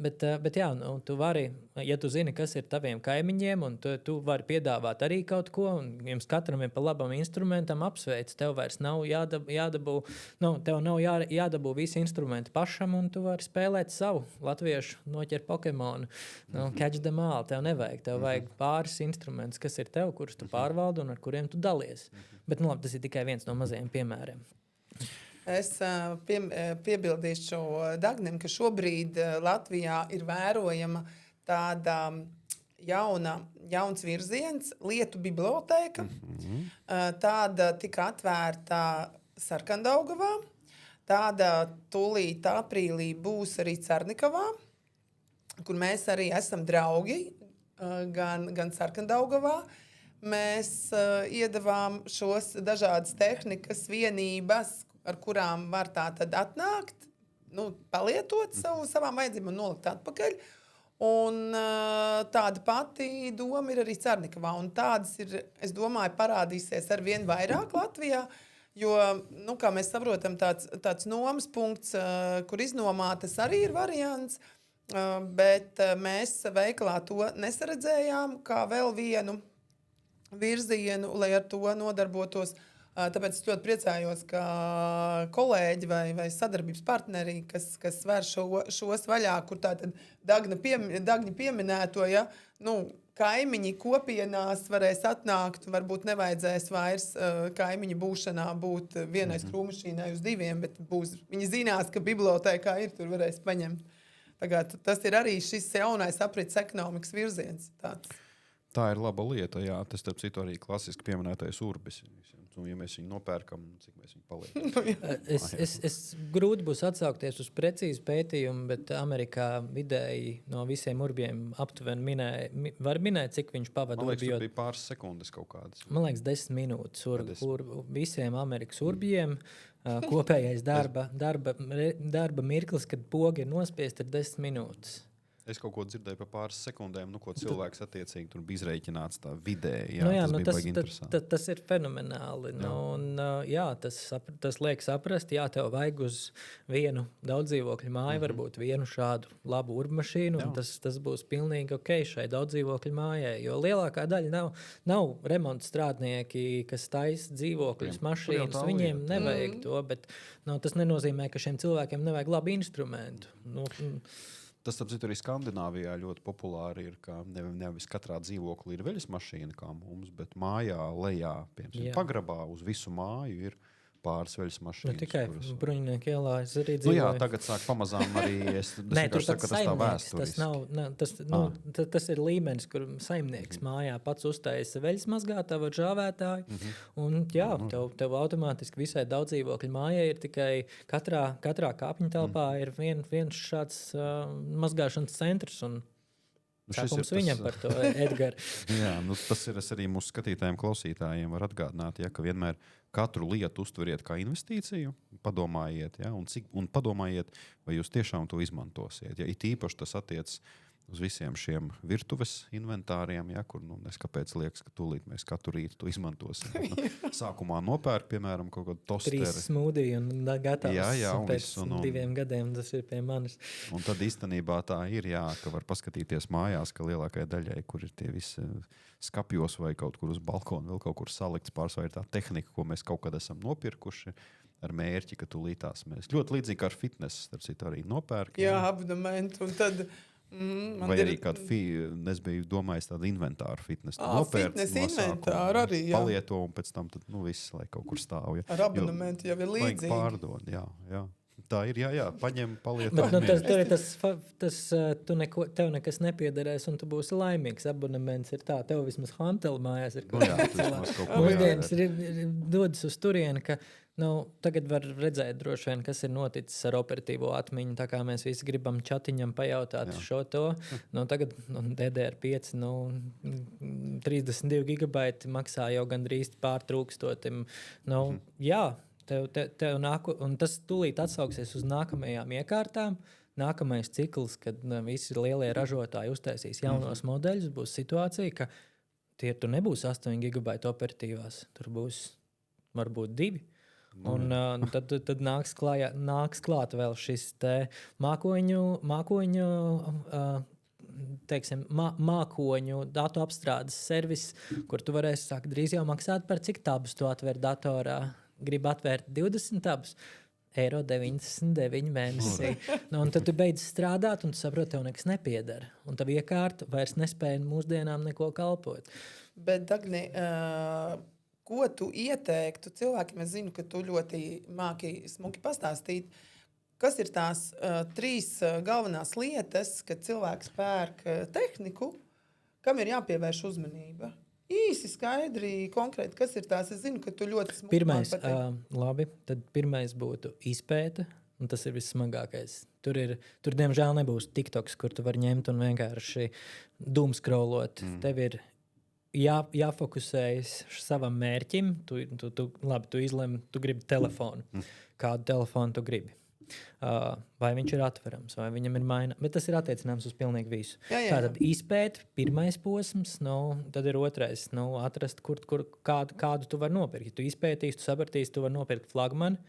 Bet jā, tu vari, ja tu zini, kas ir taviem kaimiņiem, un tu vari piedāvāt arī kaut ko, un jums katram ir pa labam instrumentam apsveic. Tev vairs nav jādabū, tev nav jādabū visi instrumenti pašam, un tu vari spēlēt savu latviešu, noķer Pokemonu, catch them all. Tev nevajag. Tev vajag pāris instrumentus, kas ir tev, kurus tu pārvaldi un ar kuriem tu dalies. Bet tas ir tikai viens no mazajiem piemēriem. Es piebildīšu Dagnim, ka šobrīd Latvijā ir vērojama tāda jauns virziens, lietu bibliotēka. Tāda tika atvērta Sarkandaugavā. Tāda tūlīt aprīlī būs arī Cernikavā, kur mēs arī esam draugi, gan Sarkandaugavā. Mēs iedavām šos dažādas tehnikas, vienības, ar kurām var tātad atnākt, palietot savām vajadzībām un nolikt atpakaļ. Un tāda pati doma ir arī Cernikavā. Un tādas ir, es domāju, parādīsies arvien vairāk Latvijā, jo, kā mēs saprotam, tāds nomas punkts, kur iznomātas arī ir variants, bet mēs veikalā to nesaredzējām kā vēl vienu virzienu, lai ar to nodarbotos. Tāpēc es ļoti priecājos, ka kolēģi vai sadarbības partneri, kas sver šos vaļā, kur tātad Dagņa pieminēto, kaimiņi kopienās varēs atnākt, varbūt nevajadzēs vairs kaimiņu būšanā būt vienai skrūvmašīnai uz 2, bet viņi zinās, ka bibliotēkā ir, tur varēs paņemt. Tagad tas ir arī šis jaunais aprits ekonomikas virziens. Tā ir laba lieta, jā. Tas, starp citu, arī klasiski pieminētais urbis. ja mēs viņu nopērkam, cik mēs viņu paliekam. Es grūti būs atsaukties uz precīzu pētījumu, bet Amerikā vidēji no visiem urbjiem aptuveni var minēt, cik viņš pavada Man liekas, urbjot. tur bija pāris sekundes kaut kādas. Man liekas, 10 minūtes visiem Amerikas urbjiem. Kopējais darba mirklis, kad poga ir nospiesta, ir 10 minūtes. Es kaut ko dzirdēju par pāris sekundēm, ko cilvēks attiecīgi tur bija izreikināts tā vidēji. Tas ir fenomenāli. Tas liek saprast, tev vajag uz vienu daudzdzīvokļu māju, varbūt vienu šādu labu urbmašīnu, un tas būs pilnīgi ok šai daudzdzīvokļu mājai. Jo lielākā daļa nav remonta strādnieki, kas taisa dzīvokļus, mašīnas. Viņiem nevajag to, bet tas nenozīmē, ka šiem cilvēkiem nevajag labu instrumentu. Tas, ap citu, arī Skandināvijā ļoti populāri ir, ka nevis katrā dzīvoklī ir veļas mašīna kā mums, bet mājā lejā, piemēram, pagrabā uz visu māju ir pāris veļas mašīnas. Tikai Bruņinieku ielā es arī dzīvoju. Tagad sāk pamazām arī saku, tas tā vēsturiski. Tas ir līmenis, kur saimnieks mājā pats uztaisa veļas mazgātāju vai žāvētāju. Un tev automātiski visai daudzdzīvokļu mājai ir tikai katrā kāpņu telpā ir viens šāds mazgāšanas centrs. Un Sākums viņam par to, Edgar. Tas ir arī mūsu skatītājiem, klausītājiem var atgādināt, ka vienmēr katru lietu uztveriet kā investīciju, padomājiet, un padomājiet, vai jūs tiešām to izmantosiet. It īpaši tas attiecas uz visiem šiem virtuves inventāriem, kur kāpēc liekas, ka tūlīt mēs katru rītu to izmantosim. Sākumā nopērk, piemēram, kaut kādu tosteri. 3 smūdiju un gatavs pēc 2 gadiem tas ir pie manis. Un tad īstenībā tā ir, ka var paskatīties mājās, ka lielākajai daļai, kur ir tie visi skapjos vai kaut kur uz balkona, vēl kaut kur salikts pārsvarā ir tā tehnika, ko mēs kaut kad esam nopirkuši ar mērķi, ka tūlītās mēs ļoti līdzīgi kā ar fitnesu, starp citu arī nopērk. Abonementu, un tad vai arī kādu es biju domājis tādu inventāru fitnesu. Fitnes inventāru arī, palieto un pēc tam tad, viss, lai kaut kur stāv. Ar abonementu jau ir līdzīgi. Vajag pārdod, jā. Tā ir, paņem, palieto. Tev nekas nepiederēs un tu būsi laimīgs. Abonements ir tā, tev vismaz hanteli mājās ir mūsdienas dodas uz turieni, ka tagad var redzēt droši vien, kas ir noticis ar operatīvo atmiņu, tā kā mēs visi gribam čatiņam pajautāt šo to. Tagad DDR5, 32 gigabaiti maksā jau gandrīz pārtrūkstotim. Tev un tas tūlīt atsauksies uz nākamajām iekārtām. Nākamais cikls, kad visi lielie ražotāji uztaisīs jaunos modeļus, būs situācija, ka tur nebūs 8 gigabaiti operatīvās, tur būs varbūt 2. Un tad nāks klāt vēl šis te mākoņu datu apstrādes servis, kur tu varēsi sākt drīz jau maksāt par cik tabus tu atver datorā. Gribu atvērt 20 tabus, €99 mēnesī. Un tad tu beidz strādāt, un tu saproti, tev nekas nepiedara. Un tavu iekārtu vairs nespēja mūsdienām neko kalpot. Bet, Dagni, ko tu ieteiktu cilvēkiem? Es zinu, ka tu ļoti māki smuki pastāstīt. Kas ir tās 3 galvenās lietas, kad cilvēks pērk tehniku, kam ir jāpievērš uzmanība? Īsi, skaidri, konkrēti, kas ir tās? Es zinu, ka tu ļoti smuki labi, tad pirmais būtu izpēte, un tas ir vissmagākais. Tur diemžēl nebūs TikToks, kur tu vari ņemt un vienkārši doomscrollot. Tev ir jāfokusējas savam mērķim. Tu izlem, tu gribi telefonu. Kādu telefonu tu gribi? Vai viņš ir atverams, vai viņam ir maina. Bet tas ir attiecināms uz pilnīgi visu. Tātad izpēt, pirmais posms, tad ir otrais, atrast, kādu tu vari nopirkt. Ja tu izpētīsi, tu sapratīsi, tu vari nopirkt flagmani,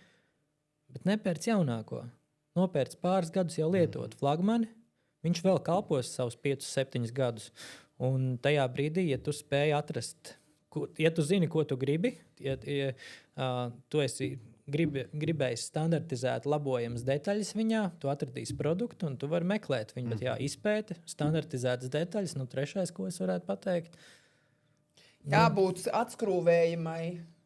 bet nepērc jaunāko. Nopērc pāris gadus jau lietot flagmani, viņš vēl kalpos savus 5-7 gadus. Un tajā brīdī, ja tu spēj atrast, ja tu zini, ko tu gribi, tu esi gribējis standartizēt labojamas detaļas viņā, tu atradīsi produktu un tu vari meklēt viņu, bet izpēte, standartizētas detaļas, trešais, ko es varētu pateikt. Jābūt atskrūvējamai.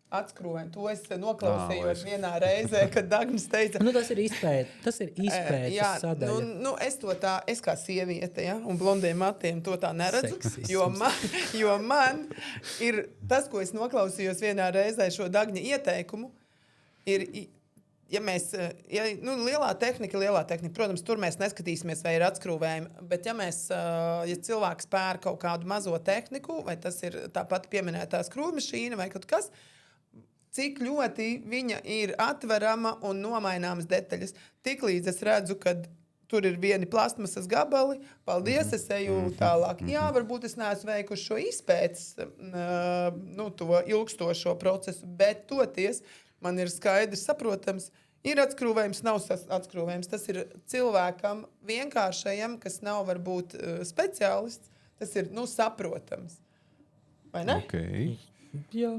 atskrūvēm. To es noklausījos vienā reizē, kad Dagnis teica, Tas ir izpētes sadaļa. Es kā sieviete, ja, un blondiem matiem to tā neredzu, Seksisms. jo man ir tas, ko es noklausījos vienā reizē šo Dagņa ieteikumu, ir, lielā tehnika, protams, tur mēs neskatīsimies, vai ir atskrūvējumi, bet ja cilvēks pēr kaut kādu mazo tehniku, vai tas ir tāpat pieminētā skrūvmašīna vai kaut kas, cik ļoti viņa ir atverama un nomaināmas detaļas. Tiklīdz es redzu, ka tur ir vieni plastmasas gabali, paldies, es eju tālāk. Jā, varbūt es neesmu veikuši šo izpētes, to ilgstošo procesu, bet toties man ir skaidrs, saprotams, ir atskrūvējums, nav atskrūvējums. Tas ir cilvēkam vienkāršajam, kas nav varbūt speciālists, tas ir, saprotams. Vai ne? Okay. Jā.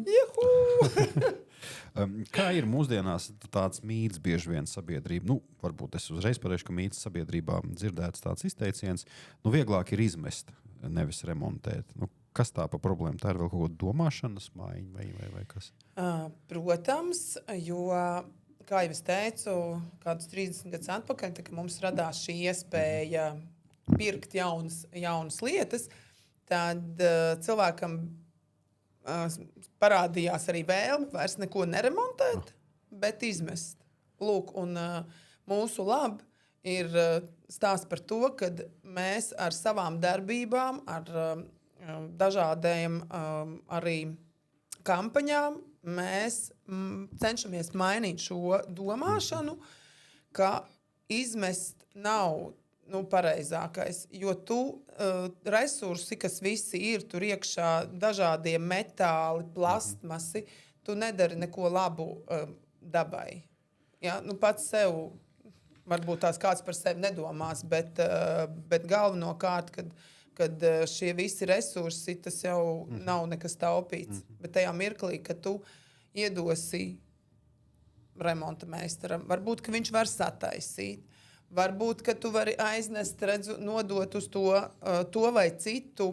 Kā ir mūsdienās tāds mīts bieži vien sabiedrība? Varbūt es uzreiz pateikšu, ka mīts sabiedrībā dzirdēts tāds izteiciens, vieglāk ir izmest, nevis remontēt. Kas tā pa problēmu? Tā ir vēl kaut kāda domāšanas maiņa vai kas? Protams, jo, kā jau es teicu, kādus 30 gadus atpakaļ, kad mums radās šī iespēja pirkt jaunas lietas, tad cilvēkam parādījās arī vēlme vairs neko neremontēt, bet izmest. Lūk, un mūsu lab ir stāsts par to, ka mēs ar savām darbībām, ar dažādiem arī kampaņām, mēs cenšamies mainīt šo domāšanu, ka izmest nav pareizākais, jo resursi, kas visi ir tur iekšā, dažādie metāli, plastmasi, tu nedari neko labu dabai. Ja? Pats sev, varbūt tās kāds par sevi nedomās, bet galvenokārt, kad šie visi resursi, tas jau nav nekas taupīts. Bet tajā mirklī, kad tu iedosi remonta meistaram, varbūt, ka viņš var sataisīt, varbūt, ka tu vari aiznest, nodot uz to vai citu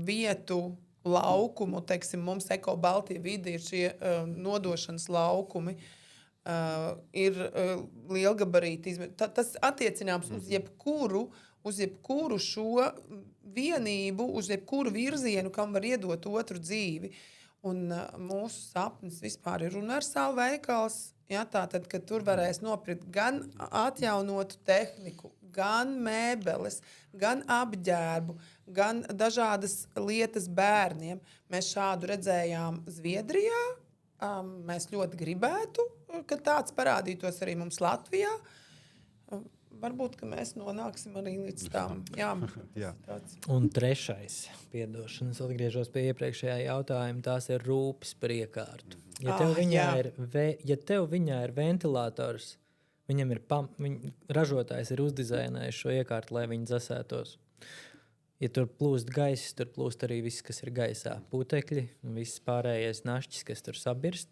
vietu, laukumu. Teiksim, mums Eko Baltija vide ir šie nodošanas laukumi, ir lielgabarīti. Tas attiecināms uz jebkuru šo vienību, uz jebkuru virzienu, kam var iedot otru dzīvi. Un mūsu sapnis vispār ir universāla veikals. Ja, tātad, kad tur varēs nopirkt gan atjaunotu tehniku, gan mēbeles, gan apģērbu, gan dažādas lietas bērniem. Mēs šādu redzējām Zviedrijā. Mēs ļoti gribētu, ka tāds parādītos arī mums Latvijā. Varbūt, ka mēs nonāksim arī līdz tam. Jā. Un trešais, piedošanas, atgriežos pie iepriekšējā jautājuma, tās ir rūpes par iekārtu. Ja tev viņā ir ventilators, viņam ir ražotājs ir uzdizainējis šo iekārtu, lai viņi dzesētos. Ja tur plūst gaiss, tur plūst arī viss, kas ir gaisā. Putekļi un viss pārējais našķis, kas tur sabirst,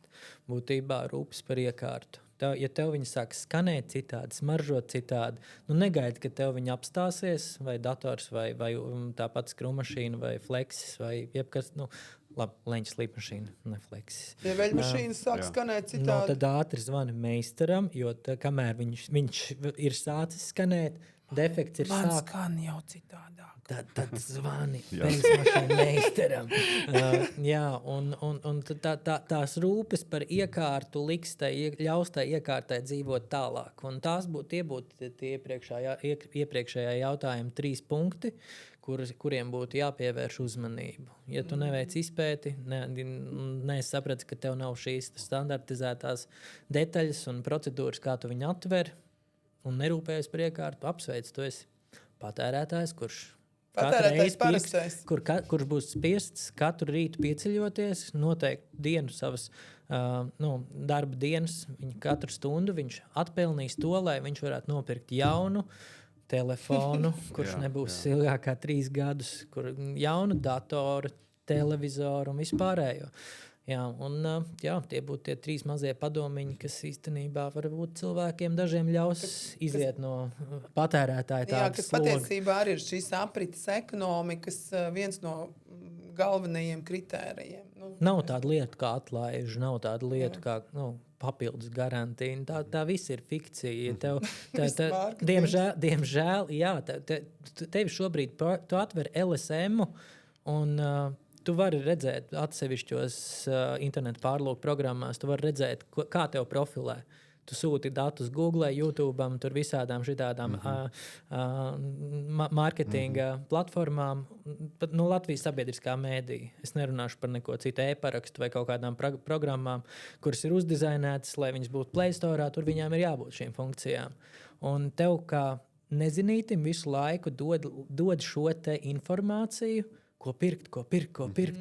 būtībā rūpes par iekārtu. Ja tev viņi sāk skanēt citādi, smaržot citādi, negaidi, ka tev viņi apstāsies, vai dators, vai tāpat skrūmašīna, vai fleksis, vai jebkas, leņķis līpmašīna, ne fleksis. Ja veļmašīnas sāk skanēt citādi. Tad ātri zvani meistaram, jo kamēr viņš ir sācis skanēt, defekts ir Man skan jau citādāk. Tad zvani benzinmašīnu meistaram. Un tās rūpes par iekārtu ļaus tai iekārtai dzīvot tālāk. Un tie būtu tie iepriekšējā jautājuma 3 punkti, kuriem būtu jāpievērš uzmanību. Ja tu neveic izpēti, nesaprati, ka tev nav šīs standartizētās detaļas un procedūras, kā tu viņu atver, un nerūpējies par iekārtu, apsveic, tu esi patērētājs, kurš būs spiests katru rītu pieceļoties, noteikti dienu savas darba dienas, katru stundu viņš atpelnīs to, lai viņš varētu nopirkt jaunu telefonu, kurš nebūs ilgāk kā 3 gadus, kur jaunu datoru, televizoru un vispārējo. Tie būtu tie 3 mazie padomiņi, kas īstenībā varbūt cilvēkiem dažiem ļaus iziet no patērētāja tādas kas patiesībā arī ir šīs aprites ekonomikas viens no galvenajiem kritērijiem. Nav tāda lieta kā atlaiž, nav tāda lieta kā papildus garantija. Tā viss ir fikcija. Diemžēl, jā, tevi šobrīd tu atver LSM un tu vari redzēt atsevišķos internetu pārlūku programmās, tu vari redzēt, kā tev profilē. Tu sūti datus Google, YouTube, tur visādām šitādām mārketinga platformām, pat Latvijas sabiedriskā mēdī. Es nerunāšu par neko citu e-parakstu vai kaut kādām programmām, kuras ir uzdizainētas, lai viņas būtu Play Store, tur viņām ir jābūt šīm funkcijām. Un tev kā nezinītim visu laiku dod šo te informāciju, ko pirkt,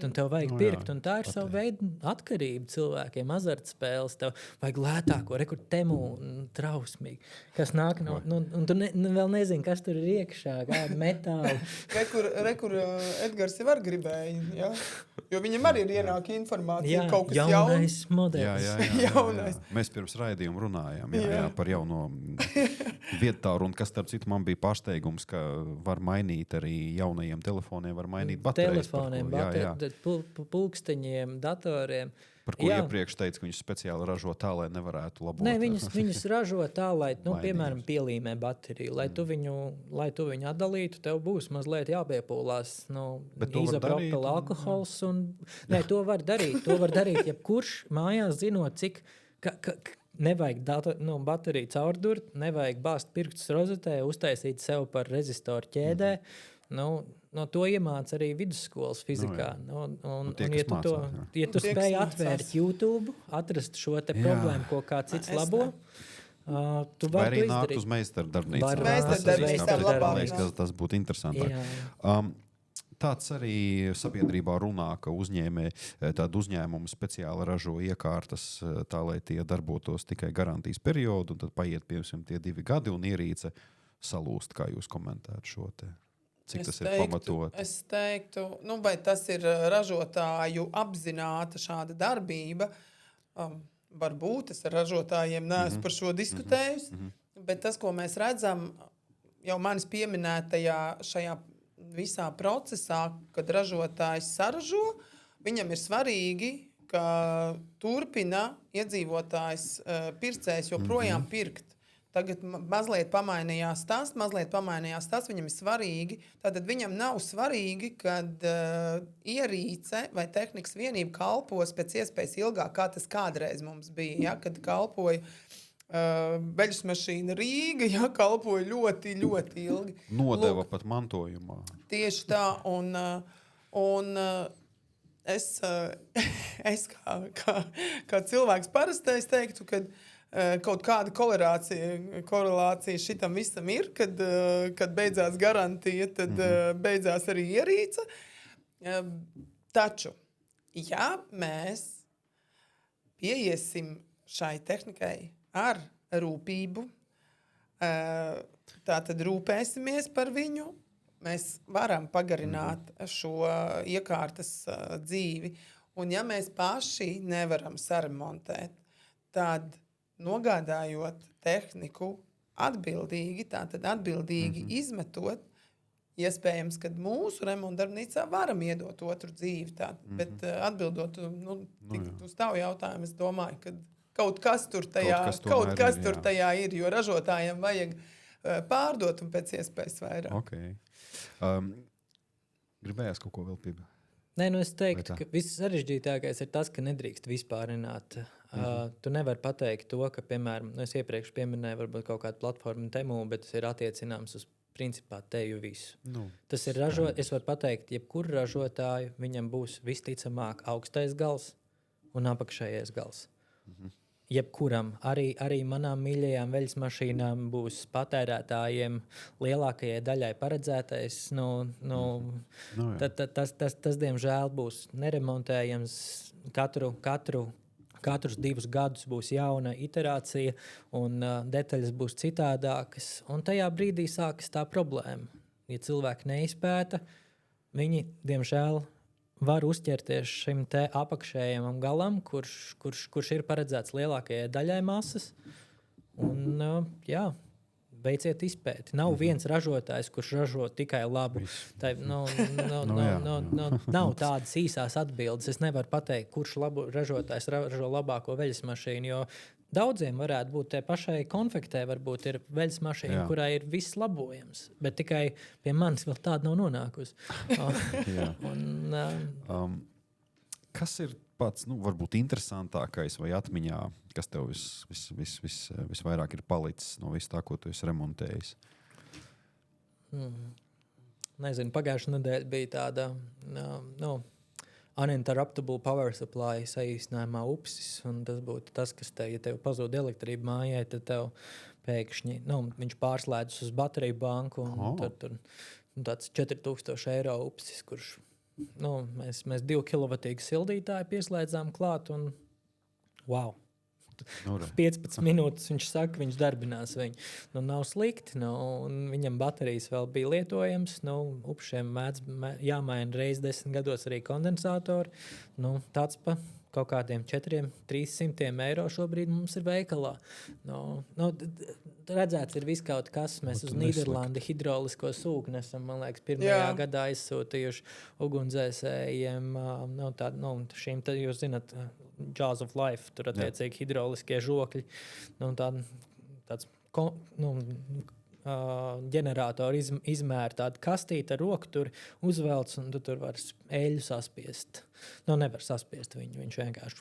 un tev vajag pirkt. Un tā ir sava veida atkarība cilvēkiem, azartspēles. Tev vajag lētāko, Temu trausmīgi, kas nāk no... Un tu vēl nezini, kas tur ir iekšā, kāda metāla. Kur Edgars jau var gribēja, ja? Jo viņam arī ir ienāk informācija, kaut kas jaunais modelis. Jā. Mēs pirms raidījuma runājām par jauno viedtāru, un kas, starp citu, man bija pārsteigums, ka var mainīt arī jaunajiem telefoniem, var mainīt baterijas. Telefoniem, pulksteņiem, datoriem. Par ko iepriekš teica, ka viņš speciāli ražo tā, lai nevarētu labot. Nē, viņas ražo tā, lai, piemēram, pielīmē bateriju. Lai tu viņu atdalītu, tev būs mazliet jāpiepūlās izopropila alkohols. Nē, to var darīt. To var darīt, jebkurš mājās zinot, cik... Nevajag bateriju caurdurt, nevajag bāzt pirkstus rozetē, uztaisīt sev par rezistoru ķēdē. To iemāca arī vidusskolas fizikā. Ja tu spēj atvērt YouTube, atrast šo te problēmu, ko kāds cits labo, tu vari to izdarīt. Vai arī nākt uz meistardarbnīcu. Tas būtu interesantāk. Tāds arī sabiedrībā runā, ka uzņēmumi speciāli ražo iekārtas tā, lai tie darbotos tikai garantijas periodu, un tad paiet, piemēram, tie 2 gadi un ierīce salūst. Kā jūs komentētu šo te? Cik tas ir pamatot? Es teiktu, vai tas ir ražotāju apzināta šāda darbība. Varbūt es ar ražotājiem neesmu par šo diskutējusi, bet tas, ko mēs redzam, jau manis pieminētajā šajā visā procesā, kad ražotājs saražo, viņam ir svarīgi, ka turpina iedzīvotājs pircējs joprojām pirkt. Tagad mazliet pamainījās tas, viņam ir svarīgi. Tātad viņam nav svarīgi, kad ierīce vai tehnikas vienība kalpos pēc iespējas ilgāk, kā tas kādreiz mums bija, kad kalpoja beļas mašīna Rīga, kalpoja ļoti, ļoti ilgi. Nodeva pat mantojumā. Tieši tā, un es kā cilvēks parastais teiktu, ka kaut kāda korelācija šitam visam ir, kad beidzās garantija, tad beidzās arī ierīce. Taču, ja mēs pieiesim šai tehnikai ar rūpību, tātad rūpēsimies par viņu, mēs varam pagarināt šo iekārtas dzīvi. Un ja mēs paši nevaram saremontēt, tad nogādājot tehniku atbildīgi, izmetot, iespējams, kad mūsu remontdarbnīcā varam iedot otru dzīvi. Bet atbildot uz tavu jautājumu, es domāju, ka kaut kas tur tajā ir, jo ražotājiem vajag pārdot un pēc iespējas vairāk. Okay. Gribējās kaut ko vēl piebilst? Nē, es teiktu, ka viss sarežģītākais ir tas, ka nedrīkst vispārināt. Tu nevari pateikt to, ka, piemēram, es iepriekš pieminēju varbūt kaut kādu platformu Temu, bet tas ir attiecināms uz principā teju visu. Tas ir es varu pateikt, jebkuru ražotāju viņam būs visticamāk augstais gals un apakšējais gals. Jebkuram, arī manām mīļajām veļas mašīnām būs patērētājiem lielākajai daļai paredzētais. Tas, diemžēl, būs neremontējams. Katrus 2 gadus būs jauna iterācija un detaļas būs citādākas. Un tajā brīdī sākas tā problēma. Ja cilvēki neizpēta, viņi, diemžēl, var uzķerties šim te apakšējam galam, kurš ir paredzēts lielākajai daļai masas. Un, veiciet izpēti. Nav viens ražotājs, kurš ražo tikai labu. Nav tādas īsās atbildes. Es nevaru pateikt, kurš ražotājs ražo labāko veļas mašīnu, jo daudziem varētu būt tie pašai konfektē, varbūt ir veļas mašīna, kurā ir viss labojams, bet tikai pie manis vēl tāda nav nonākusi. Kas ir pats, varbūt interesantākais vai atmiņā, kas tev visvairāk ir palicis no viss tā, ko tu esi remontējis? Nezinu, pagājušā nedēļa bija tāda, uninterruptible power supply saīsinājumā UPSIS, un tas būtu tas, kas tev, ja tev pazūd elektrība mājai, tad tev pēkšņi, viņš pārslēdzas uz bateriju banku, un tur tāds 4000 eiro UPSIS, kurš, mēs 2 kilovatīgu sildītāju pieslēdzām klāt, un wow! 15 minūtes viņš saka, viņš darbinās viņu. Nav slikti, un viņam baterijas vēl bija lietojams. Upšiem jāmaina reiz 10 gados arī kondensatori. Tāds pa kaut kādiem 400-300 eiro šobrīd mums ir veikalā. Redzēts ir viss kaut kas. Mēs uz Nīderlandi hidraulisko sūkni esam, man liekas, pirmajā gadā aizsūtījuši ugunsdzēsējiem. Šīm, jūs zināt, Jaws of Life, tur attiecīgi hidrauliskie žokļi. Tāds ģeneratoru izmēra tādu kastīti ar roku, tur uzvelc, un tu tur var eļļu saspiest. Nevar saspiest viņu, viņš vienkārši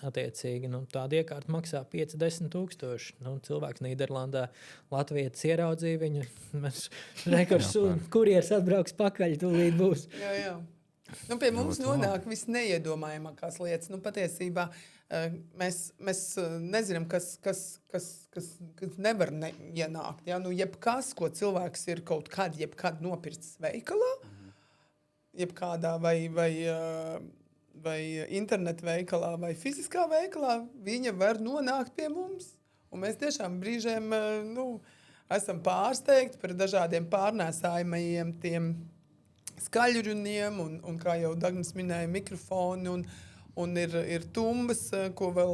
attiecīgi. Tāda iekārta maksā 5-10 tūkstoši. Cilvēks Nīderlandā, Latvijas ieraudzīja viņu. Kurjers atbrauks pakaļ, tūlīt būs. Jā. Pie mums nonāk visneiedomājamākās lietas. Patiesībā mēs nezinām, kas nevar ienākt. Jebkas, ko cilvēks ir jebkad nopircis veikalā, jebkādā vai internetu veikalā, vai fiziskā veikalā, viņa var nonākt pie mums. Un mēs tiešām brīžiem esam pārsteigti par dažādiem pārnēsājumajiem tiem skaļruniem, un kā jau Dagnis minēja, mikrofoni, un ir tumbas, ko vēl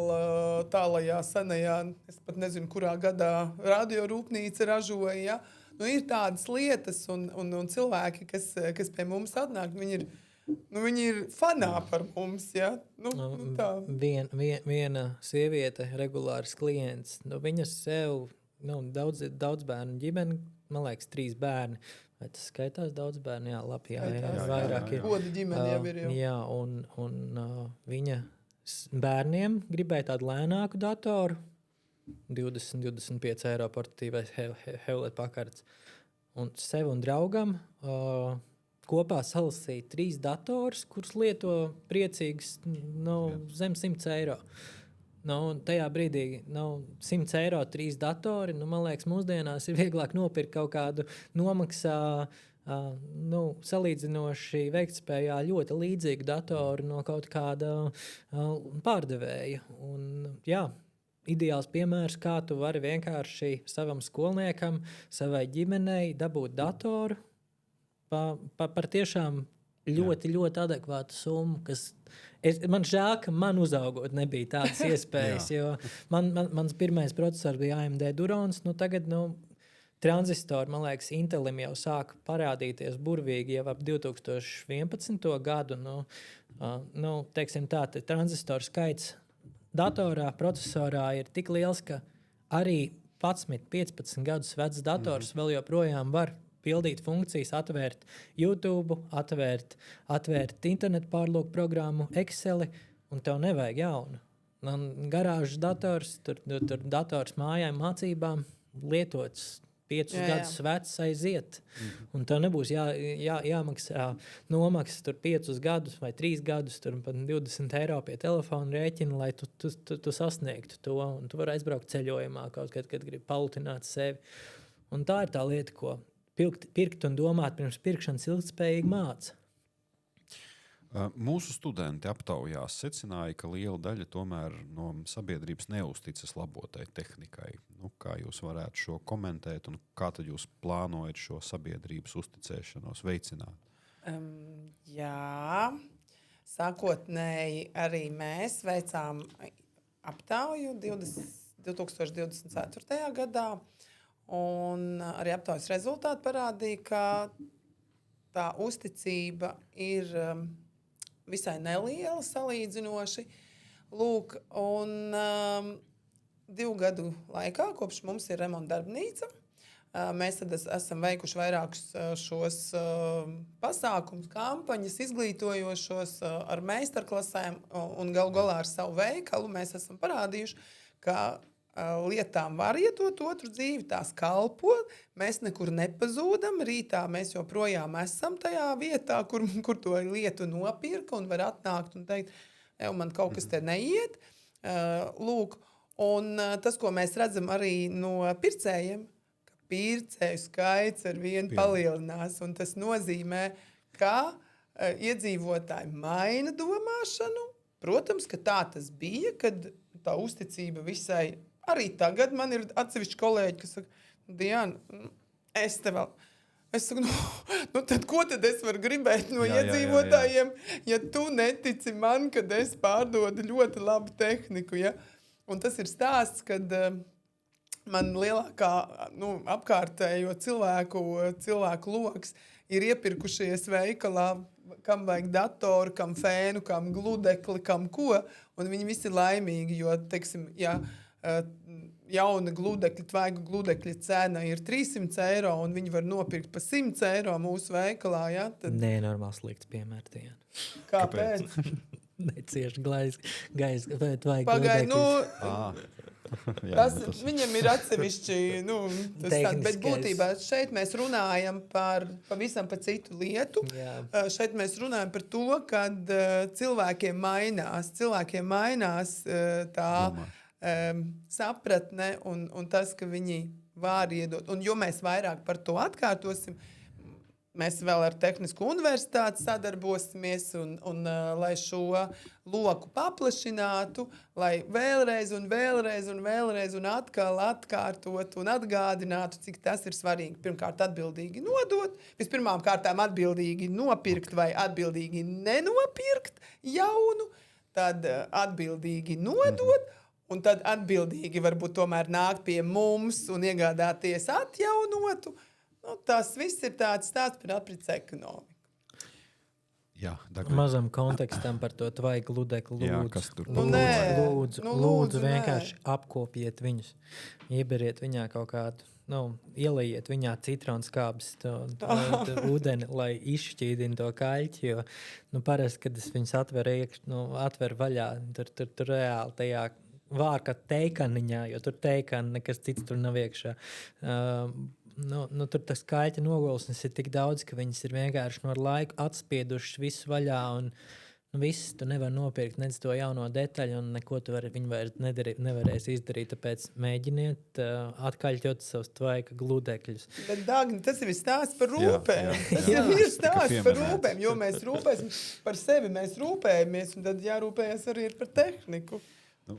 tālajā senajā, es pat nezinu, kurā gadā radiorūpnīca ražoja. Ja? Ir tādas lietas, un cilvēki, kas pie mums atnāk, viņi ir fanā par mums. Ja? Tā. Viena sieviete, regulārs klients, viņa sev, daudz bērnu ģimeni, man liekas, 3 bērni. Vai tas skaitās daudz bērnu? Jā, labi, vairāk ir. Goda ģimene jau ir. Jā, un viņa bērniem gribēja tādu lēnāku datoru, 20-25 eiro portatīvais Hewlett Packards. Un sev un draugam kopā salasīja 3 datorus, kurus lieto priecīgs zem 100 eiro. Tajā brīdī 100 eiro 3 datori. Man liekas, mūsdienās ir vieglāk nopirkt kaut kādu nomaksā salīdzinoši veiktspējā ļoti līdzīgu datoru no kaut kāda pārdevēja. Un, ideāls piemērs, kā tu vari vienkārši savam skolniekam, savai ģimenei dabūt datoru par tiešām ļoti adekvātu summu, kas man žēl, ka man uzaugot nebija tādas iespējas, jo mans pirmais processors bija AMD Durons, tagad tranzistori, man liekas, Intelim jau sāk parādīties burvīgi jau ap 2011. Gadu. Teiksim tā, tranzistoru skaits datorā, procesorā ir tik liels, ka arī 11-15 gadus vecs dators vēl joprojām var pildīt funkcijas, atvērt YouTube, atvērt internetu pārlūku programmu, Exceli, un tev nevajag jaunu. Garāžas dators, tur dators mājām mācībām lietots 5 gadus vecs aiziet. Un tev nebūs jāmaksā nomaksas tur 5 gadus vai 3 gadus, tur pat 20 eiro pie telefona rēķina, lai tu sasniegtu to. Un tu vari aizbraukt ceļojumā kaut kad gribi palutināt sevi. Un tā ir tā lieta, ko pirkt un domāt pirms pirkšanas ilgtspējīgi māca. Mūsu studenti aptaujās secināja, ka liela daļa tomēr no sabiedrības neuzticas labotai tehnikai. Kā jūs varētu šo komentēt un kā tad jūs plānojat šo sabiedrības uzticēšanos veicināt? Sākotnēji arī mēs veicām aptauju 2024. gadā. Un arī aptaujas rezultāti parādīja, ka tā uzticība ir visai neliela salīdzinoši. Lūk, un 2 gadu laikā, kopš mums ir remonta darbnīca, mēs tad esam veikuši vairākus šos pasākumus, kampaņas, izglītojošos ar meistarklasēm un galu galā ar savu veikalu. Mēs esam parādījuši, ka lietām var ietot otru dzīvi, tās kalpo, mēs nekur nepazūdam, rītā mēs joprojām esam tajā vietā, kur to lietu nopirka un var atnākt un teikt, man kaut kas te neiet. Lūk, un tas, ko mēs redzam arī no pircējiem, ka pircēju skaits ar vienu palielinās, un tas nozīmē, ka iedzīvotāji maina domāšanu. Protams, ka tā tas bija, kad tā uzticība visai. Arī tagad man ir atsevišķi kolēģi, kas saka, Diana, es te vēl. Es saku, tad ko tad es varu gribēt no iedzīvotājiem, ja tu netici man, kad es pārdodu ļoti labu tehniku, ja? Un tas ir stāsts, kad man lielākā apkārtējo cilvēku loks ir iepirkušies veikalā, kam vajag datoru, kam fēnu, kam gludekli, kam ko, un viņi visi ir laimīgi, jo, teiksim, jauna gludekļa, tvaigu gludekļa cena ir 300 eiro, un viņi var nopirkt pa 100 eiro mūsu veikalā. Ja? Tad... Nē, normāls slikts piemērs. Kāpēc? Necieši gaisa, bet vajag gludekļus. Viņam ir atsevišķi, bet būtībā šeit mēs runājam pavisam par citu lietu. Šeit mēs runājam par to, kad cilvēkiem mainās tā sapratne un tas, ka viņi var iedot. Un jo mēs vairāk par to atkārtosim, mēs vēl ar Tehnisko universitāti sadarbosimies un lai šo loku paplašinātu, lai vēlreiz un atkal atkārtot un atgādinātu, cik tas ir svarīgi. Pirmkārt, atbildīgi nodot, vispirmām kārtām atbildīgi nopirkt vai atbildīgi nenopirkt jaunu, tad atbildīgi nodot, un tad atbildīgi varbūt tomēr nākt pie mums un iegādāties atjaunotu. Tas viss ir tāds stāsts par aprits ekonomiku. Jā, mazam kontekstam par to tvaigu gludekli. Lūdzu, vienkārši apkopiet viņus. Ieberiet viņā kaut kādu, ielaiet viņā citronskābes ūdeni, lai izšķīdina to kaļķi, jo parasti, kad es viņus atver vaļā, tur reāli tajā vārka teikaniņā, jo tur teikani nekas cits tur nav iekšā. Tur tas kaļķa nogulsnes ir tik daudz, ka viņas ir vienkārši no laiku atspiedušas visu vaļā un viss, tu nevar nopirkt nec to jauno detaļu un neko tu viņi vairs nevarēs izdarīt, tāpēc mēģiniet atkaļķot savus tvaika gludekļus. Bet, Dagni, tas ir stāsts par rūpēm. Tas ir stāsts par rūpēm, jo mēs rūpēsim par sevi, mēs rūpējamies un tad jārūpējas arī par tehniku.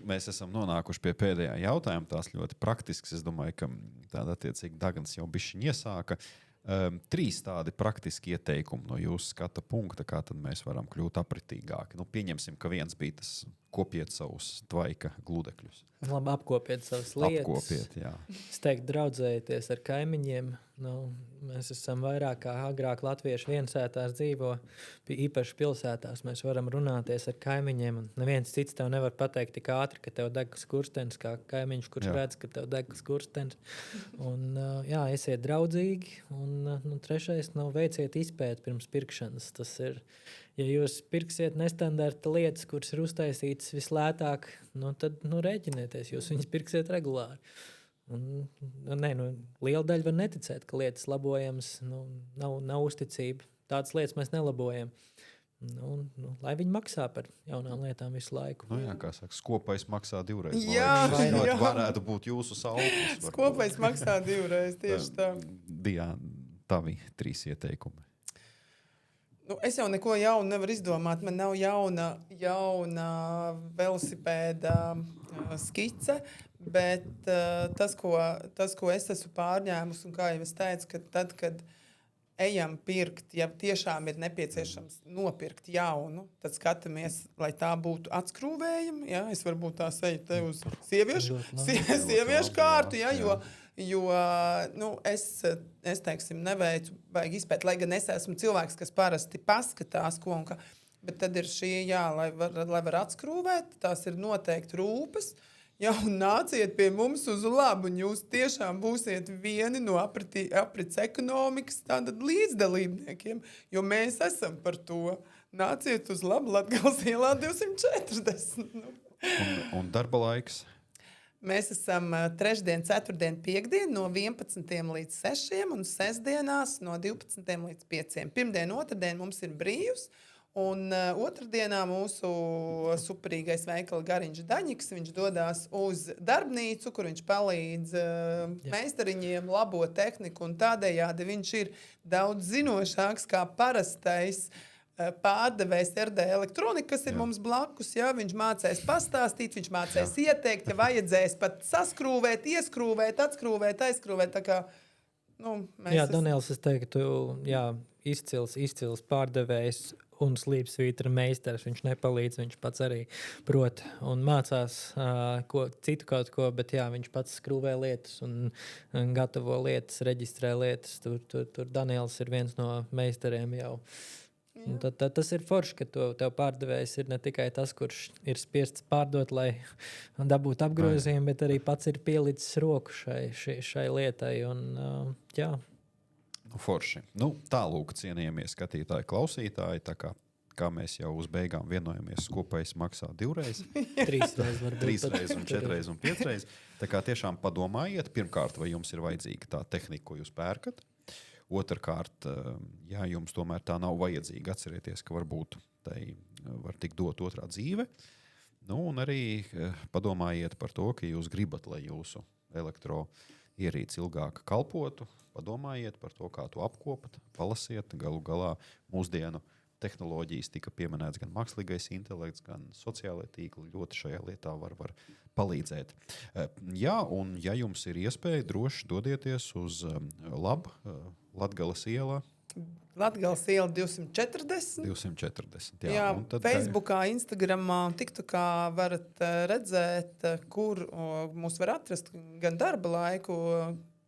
Mēs esam nonākuši pie pēdējā jautājuma. Tās ļoti praktisks. Es domāju, ka tāda attiecīgi Dagans jau bišķiņ iesāka. 3 tādi praktiski ieteikumi no jūsu skata punkta, kā tad mēs varam kļūt apritīgāki. Pieņemsim, ka viens bija tas kopiet savus tvaika gludekļus. Labi, apkopiet savas lietas. Apkopiet, jā. Es teiktu, draudzējieties ar kaimiņiem. Mēs esam vairāk kā agrāk latvieši viensētās dzīvo, īpaši pilsētās. Mēs varam runāties ar kaimiņiem, un neviens cits tev nevar pateikt tik ātri, ka tev deg skurstenis, kā kaimiņš, kurš redz, ka tev deg skurstenis. Un, esiet draudzīgi, un trešais, veiciet izpēt pirms pirkšanas. Tas ir, ja jūs pirksiet nestandarta lietas, kuras ir uztaisītas vislētāk, tad rēķinieties, jūs viņas pirksiet regulāri. Liela daļa var neticēt, ka lietas labojamas, nav uzticība. Tādas lietas mēs nelabojam. Lai viņi maksā par jaunām lietām visu laiku. Kā saka, skopais maksā 2 reizes. Jā. Varētu būt jūsu sauklis. Skopais maksā 2 reizes, tieši tā. Diana, tavi 3 ieteikumi. Es jau neko jaunu nevaru izdomāt. Man nav jauna velosipēda skice, bet tas, ko es esmu pārņēmusi, un kā jau es teicu, ka tad, kad ejam pirkt, ja tiešām ir nepieciešams nopirkt jaunu, tad skatāmies, lai tā būtu atskrūvējama. Ja? Es varbūt tā seju te uz sieviešu kārtu, ja? Jo es teiksim, neveicu, vajag izpēt, lai gan es esmu cilvēks, kas parasti paskatās, ko un kā. Bet tad ir šie, lai var atskrūvēt, tās ir noteikti rūpes. Jā, un nāciet pie mums uz labu, un jūs tiešām būsiet vieni no aprits ekonomikas līdzdalībniekiem, jo mēs esam par to. Nāciet uz labu Latgales ielā 240. Un darba laiks? Mēs esam trešdien, ceturtdien, piekdien no 11 līdz 6 un sestdienās no 12 līdz 5. Pirmdien, otrdien mums ir brīvs. Un otrdienā mūsu superīgais veikala Gariņš Daņiks, viņš dodas uz darbnīcu, kur viņš palīdz meistariņiem labot tehniku, un tādējādi viņš ir daudz zinošāks kā parastais pārdevējs RD elektronika, kas ir mums blakus. Jā, viņš mācēs pastāstīt, viņš mācēs ieteikt, ja vajadzēs pat saskrūvēt, ieskrūvēt, atskrūvēt, aizskrūvēt. Tā kā, Daniels, es teiktu, izcils pārdevējs un slīpsvītra meistars. Viņš nepalīdz, viņš pats arī prot un mācās citu kaut ko, bet viņš pats skrūvē lietas un gatavo lietas, reģistrē lietas. Tur Daniels ir viens no meistariem jau. Tad tas ir forši, ka tev pārdevējs ir ne tikai tas, kurš ir spiests pārdot, lai dabūtu apgrozījumu, bet arī pats ir pielicis roku šai lietai. Un, Forši. Tālūk, cienījamie skatītāji, klausītāji, tā kā mēs jau uz beigām vienojamies, kopējs maksā 2 reizes. 3 reizes varbūt. 3 reizes un 4 reizes un 5 reizes. Tā kā tiešām padomājiet, pirmkārt, vai jums ir vajadzīga tā tehnika, ko jūs pērkat. Otrkārt, ja jums tomēr tā nav vajadzīga, atcerieties, ka varbūt tai var tikt dot otrā dzīve. Un arī padomājiet par to, ka jūs gribat, lai jūsu elektroierīce ilgāk kalpotu. Padomājiet par to, kā to apkopat, palasiet. Galu galā mūsdienu tehnoloģijas tika pieminēts gan mākslīgais intelekts, gan sociālai tīkli ļoti šajā lietā var palīdzēt. Un ja jums ir iespēja, droši dodieties uz Latgales ielā. Latgales iela 240. 240, un tad Facebookā, Instagramā, TikTokā varat redzēt, kur mūs var atrast gan darba laiku,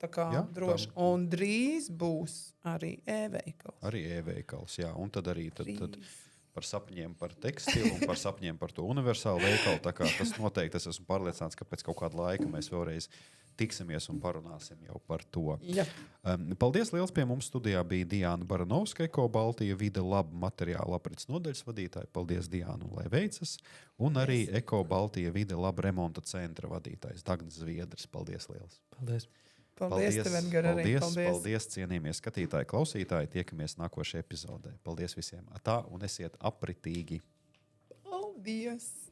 tā kā droši. Un drīz būs arī e-veikals. Arī e-veikals, un tad arī tad par sapņiem par tekstilu un par sapņiem par to universālu veikalu. Tā kā tas noteikti, es esmu pārliecināts, ka pēc kaut kāda laika mēs vēlreiz tiksimies un parunāsim jau par to. Ja. Paldies liels, pie mums studijā bija Diāna Baranovska, Eko Baltija vide laba materiāla aprits nodaļas vadītāja. Paldies, Diāna, lai veicas. Un arī Eko Baltija vide laba remonta centra vadītājs Dagnis Zviedris. Paldies liels. Paldies, tev, Edgar, arī. Paldies, cienījamie skatītāji, klausītāji. Tiekamies nākošajā epizodē. Paldies visiem. Un esiet apritīgi. Paldies!